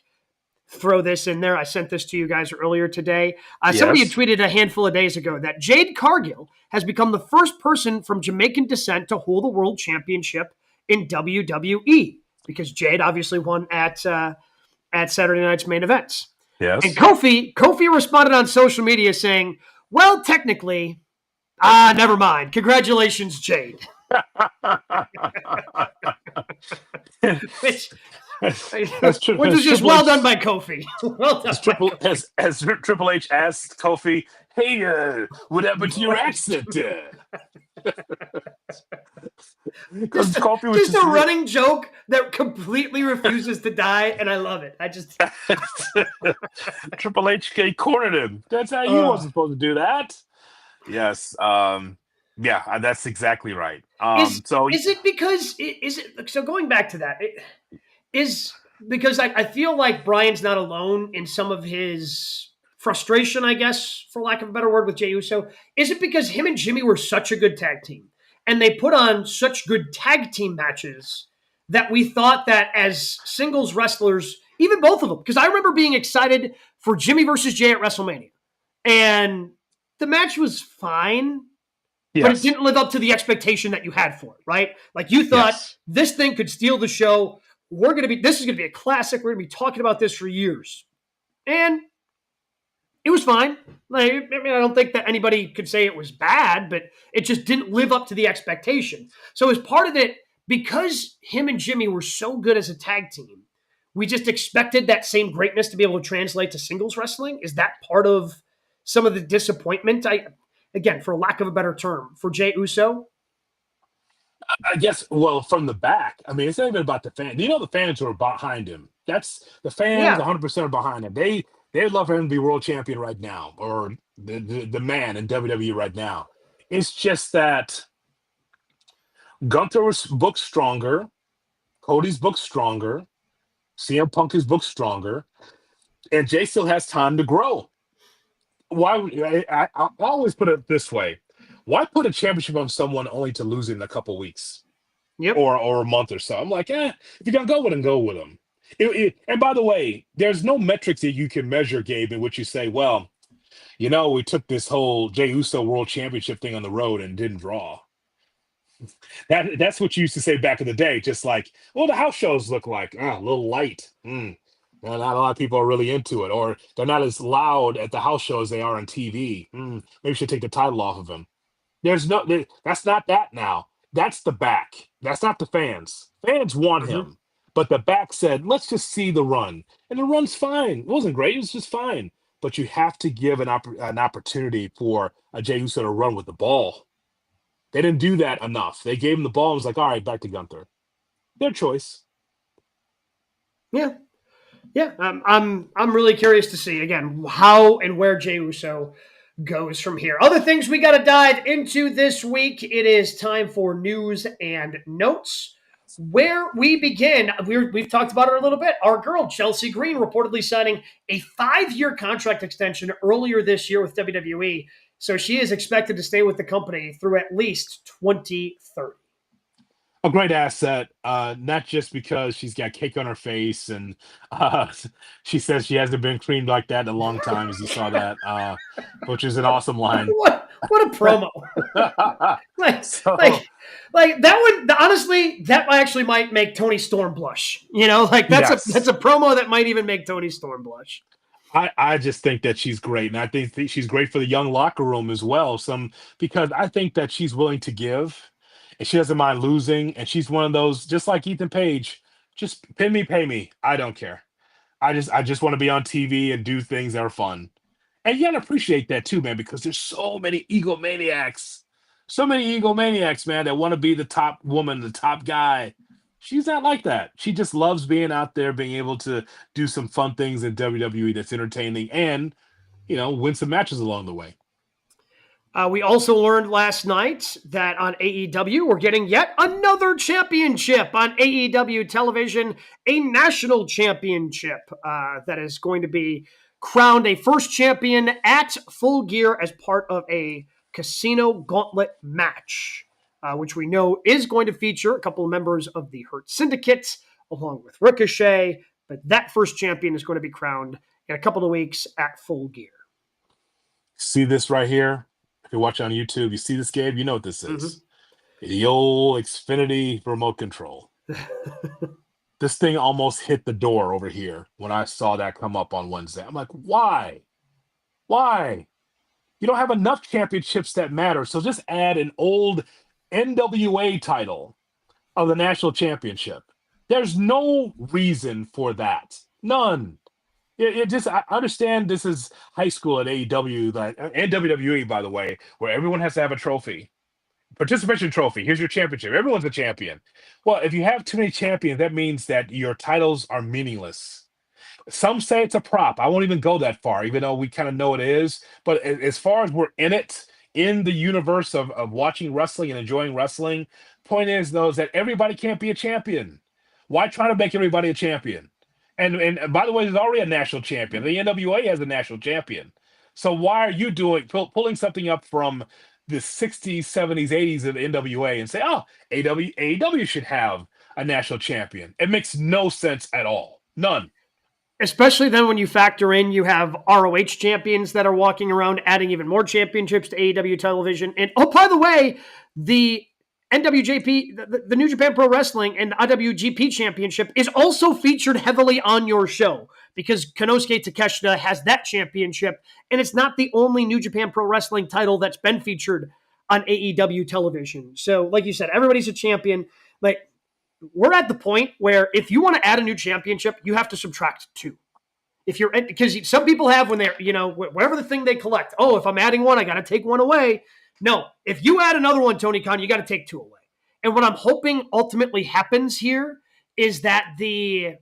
throw this in there. I sent this to you guys earlier today. Somebody had tweeted a handful of days ago that Jade Cargill has become the first person from Jamaican descent to hold a world championship in WWE, because Jade obviously won at Saturday night's main events. Yes. And Kofi responded on social media saying, well, technically, never mind. Congratulations, Jade. Which was just well done by Kofi. Well done. As Triple H asked Kofi, hey, what happened to your accent? Just a running joke that completely refuses to die, and I love it. Triple H cornered him. That's how you wasn't supposed to do that. Yes. Yeah, that's exactly right. So going back to that, because I feel like Brian's not alone in some of his frustration, I guess, for lack of a better word, with Jey Uso. Is it because him and Jimmy were such a good tag team and they put on such good tag team matches that we thought that as singles wrestlers, even both of them, because I remember being excited for Jimmy versus Jay at WrestleMania, and the match was fine, but it didn't live up to the expectation that you had for it, right? Like you thought this thing could steal the show. This is going to be a classic. We're going to be talking about this for years. And it was fine. Like, I mean, I don't think that anybody could say it was bad, but it just didn't live up to the expectation. So as part of it, because him and Jimmy were so good as a tag team, we just expected that same greatness to be able to translate to singles wrestling. Is that part of some of the disappointment? Again, for lack of a better term, for Jey Uso? I guess, well, from the back, I mean, it's not even about the fans. You know, the fans who are behind him. That's the fans, 100% are behind him. They'd love for him to be world champion right now, or the man in WWE right now. It's just that Gunther was booked stronger, Cody's booked stronger, CM Punk is booked stronger, and Jay still has time to grow. Why? I always put it this way. Why put a championship on someone only to lose it in a couple weeks? Yep. Or a month or so? I'm like, if you're going to go with him, go with him. And by the way, there's no metrics that you can measure, Gabe, in which you say, well, you know, we took this whole Jey Uso World Championship thing on the road and didn't draw. That's what you used to say back in the day, just like, well, the house shows look like a little light. Not a lot of people are really into it, or they're not as loud at the house shows they are on TV. Maybe we should take the title off of him. That's not that now. That's the back. That's not the fans. Fans want him. But the back said, let's just see the run. And the run's fine. It wasn't great. It was just fine. But you have to give an opportunity for a Jey Uso to run with the ball. They didn't do that enough. They gave him the ball and was like, all right, back to Gunther. Their choice. Yeah. Yeah, I'm really curious to see again how and where Jey Uso goes from here. Other things we got to dive into this week. It is time for news and notes. Where we begin, we've talked about her a little bit. Our girl Chelsea Green reportedly signing a 5-year contract extension earlier this year with WWE, so she is expected to stay with the company through at least 2030. A great asset, not just because she's got cake on her face and she says she hasn't been creamed like that in a long time, as you saw that, which is an awesome line. What a promo! like, So, like, like that would honestly, that actually might make Tony Storm blush. Like that's yes, a promo that might even make Tony Storm blush. I just think that she's great, and I think she's great for the young locker room as well. Because I think that she's willing to give, and she doesn't mind losing, and she's one of those just like Ethan Page. Just pay me, pay me. I don't care. I just want to be on TV and do things that are fun. And you gotta appreciate that too, man, because there's so many egomaniacs. So many egomaniacs, man, that want to be the top woman, the top guy. She's not like that. She just loves being out there, being able to do some fun things in WWE that's entertaining and, win some matches along the way. We also learned last night that on AEW, we're getting yet another championship on AEW television, a national championship that is going to be crowned a first champion at Full Gear as part of a casino gauntlet match, which we know is going to feature a couple of members of the Hurt Syndicate along with Ricochet. But that first champion is going to be crowned in a couple of weeks at Full Gear. See this right here? If you're watching on YouTube, you see this, Gabe? You know what this is. Mm-hmm. The old Xfinity remote control. This thing almost hit the door over here when I saw that come up on Wednesday. I'm like, why? Why? You don't have enough championships that matter. So just add an old NWA title of the national championship. There's no reason for that. None. I understand this is high school at AEW and WWE, by the way, where everyone has to have a trophy. Participation trophy. Here's your championship. Everyone's a champion. Well, if you have too many champions, that means that your titles are meaningless. Some say it's a prop. I won't even go that far, even though we kind of know it is. But as far as we're in it, in the universe of watching wrestling and enjoying wrestling, point is, though, is that everybody can't be a champion. Why try to make everybody a champion? And by the way, there's already a national champion. The NWA has a national champion. So why are you pulling something up from the 60s, 70s, 80s of the NWA and say, oh, AEW should have a national champion? It makes no sense at all. None. Especially then when you factor in you have ROH champions that are walking around adding even more championships to AEW television. And oh, by the way, the NWJP, the New Japan Pro Wrestling and IWGP Championship is also featured heavily on your show because Konosuke Takeshita has that championship. And it's not the only New Japan Pro Wrestling title that's been featured on AEW television. So like you said, everybody's a champion. Like, we're at the point where if you want to add a new championship, you have to subtract 2. Because some people have when they're, whatever the thing they collect. Oh, if I'm adding 1, I got to take 1 away. No, if you add another one, Tony Khan, you got to take 2 away. And what I'm hoping ultimately happens here is that the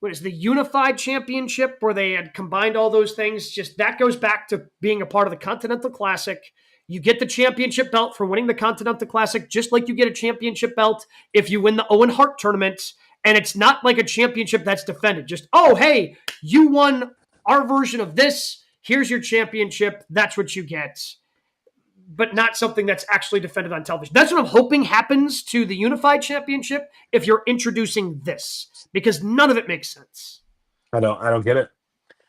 unified championship where they had combined all those things, just that goes back to being a part of the Continental Classic. You get the championship belt for winning the Continental Classic, just like you get a championship belt if you win the Owen Hart tournament. And it's not like a championship that's defended. Just, oh, hey, you won our version of this. Here's your championship. That's what you get. But not something that's actually defended on television. That's what I'm hoping happens to the unified championship if you're introducing this, because none of it makes sense. I don't get it.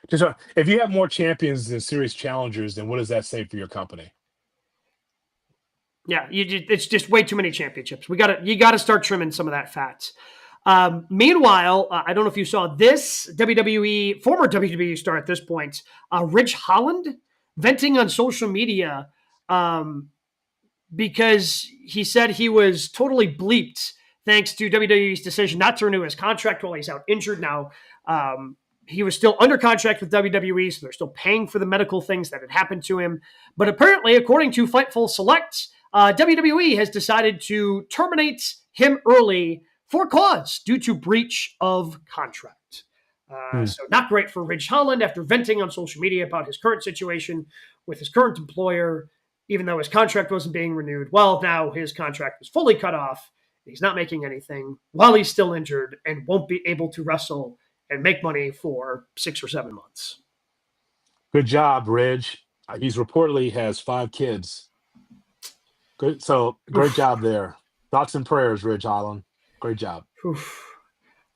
Just if you have more champions than serious challengers, then what does that say for your company? Yeah, it's just way too many championships. You got to start trimming some of that fat. Meanwhile, I don't know if you saw this former WWE star at this point, Ridge Holland, venting on social media because he said he was totally bleeped thanks to WWE's decision not to renew his contract while he's out injured now. He was still under contract with WWE, so they're still paying for the medical things that had happened to him. But apparently, according to Fightful Select, WWE has decided to terminate him early for cause due to breach of contract. So not great for Ridge Holland after venting on social media about his current situation with his current employer, even though his contract wasn't being renewed. Well, now his contract was fully cut off. He's not making anything while he's still injured and won't be able to wrestle and make money for 6 or 7 months. Good job, Ridge. He's reportedly has 5 kids. Good. So great job there. Thoughts and prayers, Ridge Holland. Great job.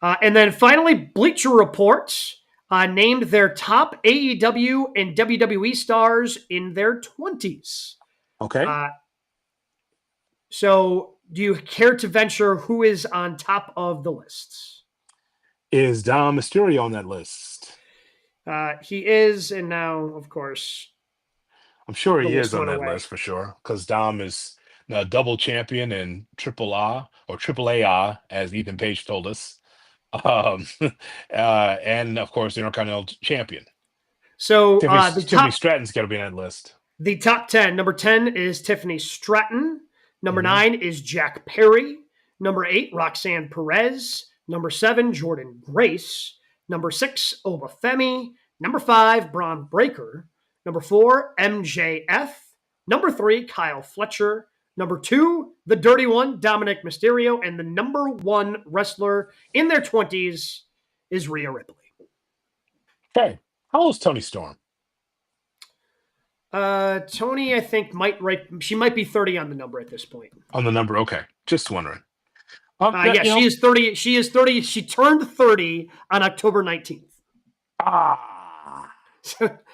And then finally, Bleacher Report named their top AEW and WWE stars in their 20s. Okay. So do you care to venture who is on top of the lists? Is Dom Mysterio on that list? He is, and now, of course, I'm sure he is list on went that away. list for sure, because Dom is a double champion in Triple A or Triple A, as Ethan Page told us, and of course, the Intercontinental Champion. So Tiffany Stratton's got to be on that list. The top 10. Number 10 is Tiffany Stratton. Number 9 is Jack Perry. Number 8, Roxanne Perez. Number 7, Jordan Grace. Number 6, Obafemi. Number 5, Braun Breaker. Number 4, MJF. Number 3, Kyle Fletcher. Number 2, the dirty one, Dominic Mysterio. And the number 1 wrestler in their 20s is Rhea Ripley. Okay. How old is Toni Storm? Tony, I think she might be 30 on the number at this point. On the number, okay. Just wondering. She is 30. She is 30. She turned 30 on October 19th.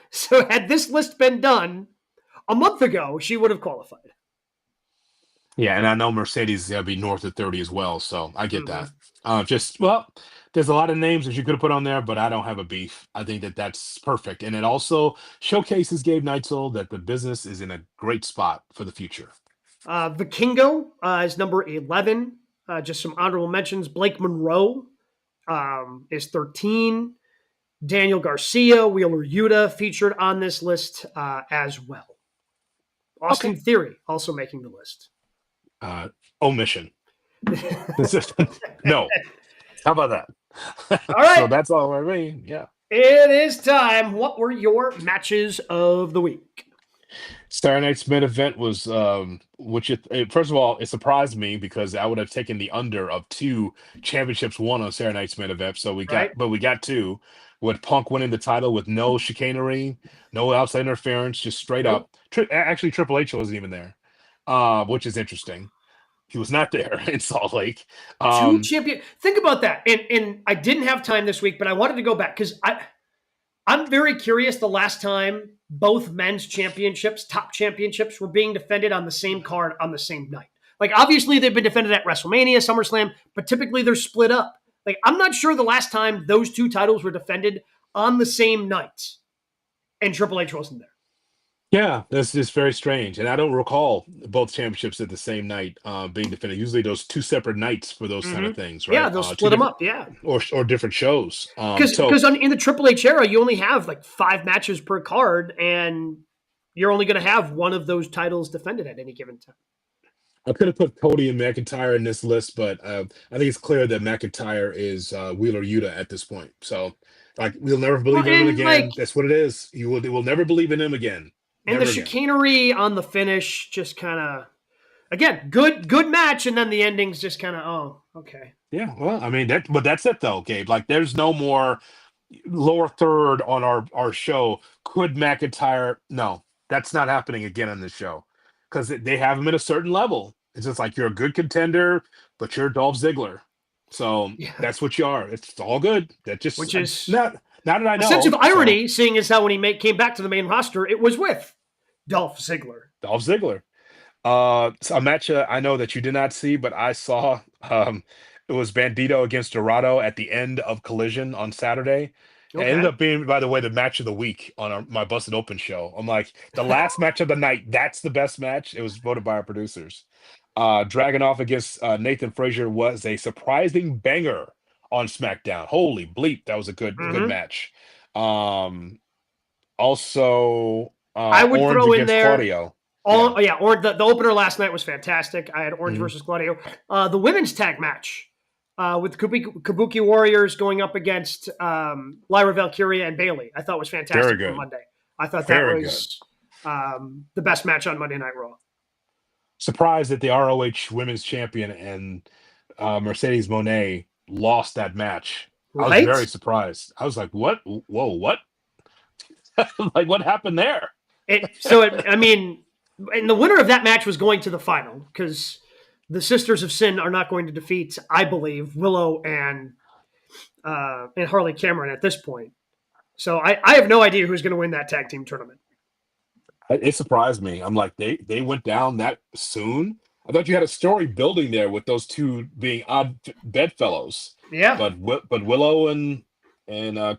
So had this list been done a month ago, she would have qualified. Yeah, and I know Mercedes is going to be north of 30 as well, so I get that. There's a lot of names that you could have put on there, but I don't have a beef. I think that that's perfect. And it also showcases Gabe Neitzel that the business is in a great spot for the future. Vikingo is number 11. Just some honorable mentions. Blake Monroe is 13. Daniel Garcia, Wheeler Yuta featured on this list as well. Austin Theory also making the list. Omission. No. How about that? All right. So that's all I mean. Yeah. It is time. What were your matches of the week? Saturday night's main event was, first of all, it surprised me because I would have taken the under of 2 championships won on Saturday night's main event. So we got 2 with Punk winning the title with no chicanery, no outside interference, just straight up. Actually, Triple H wasn't even there, which is interesting. He was not there in Salt Lake. 2 champion. Think about that. And I didn't have time this week, but I wanted to go back because I'm very curious the last time both men's championships, top championships, were being defended on the same card on the same night. Like, obviously, they've been defended at WrestleMania, SummerSlam, but typically they're split up. Like, I'm not sure the last time those 2 titles were defended on the same night and Triple H wasn't there. Yeah, that's just very strange. And I don't recall both championships at the same night being defended. Usually those 2 separate nights for those kind of things, right? Yeah, they'll split them up, yeah. Or different shows. Because in the Triple H era, you only have like 5 matches per card, and you're only going to have one of those titles defended at any given time. I could have put Cody and McIntyre in this list, but I think it's clear that McIntyre is Wheeler Yuta at this point. So, like, we'll never believe in him again. Like, that's what it is. We'll never believe in him again. And the chicanery on the finish just kind of, again, good match, and then the ending's just kind of, oh, okay. Yeah, well, I mean, that's it though, Gabe. Like, there's no more lower third on our show. Could McIntyre? No, that's not happening again on this show because they have him at a certain level. It's just like you're a good contender, but you're Dolph Ziggler. So that's what you are. It's all good. That just which is not that I know. A sense of irony, seeing as how when he came back to the main roster, it was with Dolph Ziggler. Dolph Ziggler. So a match I know that you did not see, but I saw. It was Bandito against Dorado at the end of Collision on Saturday. Okay. It ended up being, by the way, the match of the week on my Busted Open show. I'm like, the last match of the night, that's the best match. It was voted by our producers. Dragunov against Nathan Frazier was a surprising banger on SmackDown. Holy bleep, that was a good match. Also, I would Orange throw in against there Claudio. Orange. The opener last night was fantastic. I had Orange versus Claudio. The women's tag match with Kabuki Warriors going up against Lyra Valkyria and Bailey. I thought was Very fantastic on good. Monday. I thought that Very was the best match on Monday Night Raw. Surprised that the ROH Women's Champion and Mercedes Moné lost that match. I was Right? very surprised. I was like, "What? Whoa, what? Like, what happened there?" I mean, and the winner of that match was going to the final because the Sisters of Sin are not going to defeat, I believe, Willow and Harley Cameron at this point. So I have no idea who's going to win that tag team tournament. It surprised me. I'm like, they went down that soon. I thought you had a story building there with those two being odd bedfellows. Yeah. But Willow and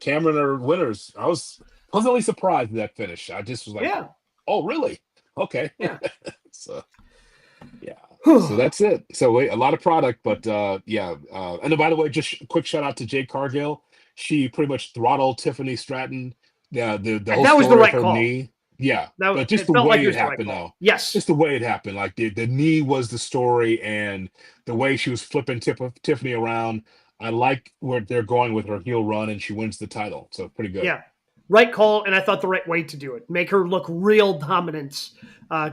Cameron are winners. I was pleasantly surprised at that finish. I just was like, Yeah. oh, really? Okay. Yeah. So, yeah. So that's it. So a lot of product, but yeah. And by the way, just a quick shout out to Jade Cargill. She pretty much throttled Tiffany Stratton. Yeah, the whole that was story the right of her call. knee. Yeah, That, but just it the felt like way it it was the right happened, call. though. Yes. Just the way it happened. Like the knee was the story, and the way she was flipping Tiffany around. I like where they're going with her heel run, and she wins the title. So pretty good. Yeah. Right call, and I thought the right way to do it. Make her look real dominant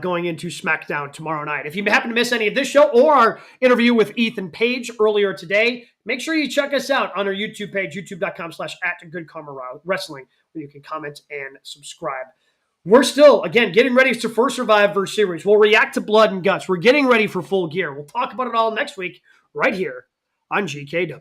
going into SmackDown tomorrow night. If you happen to miss any of this show or our interview with Ethan Page earlier today, make sure you check us out on our YouTube page, youtube.com/@GoodKarmaWrestling, where you can comment and subscribe. We're still, again, getting ready for Survivor Series. We'll react to Blood and Guts. We're getting ready for Full Gear. We'll talk about it all next week right here on GKW.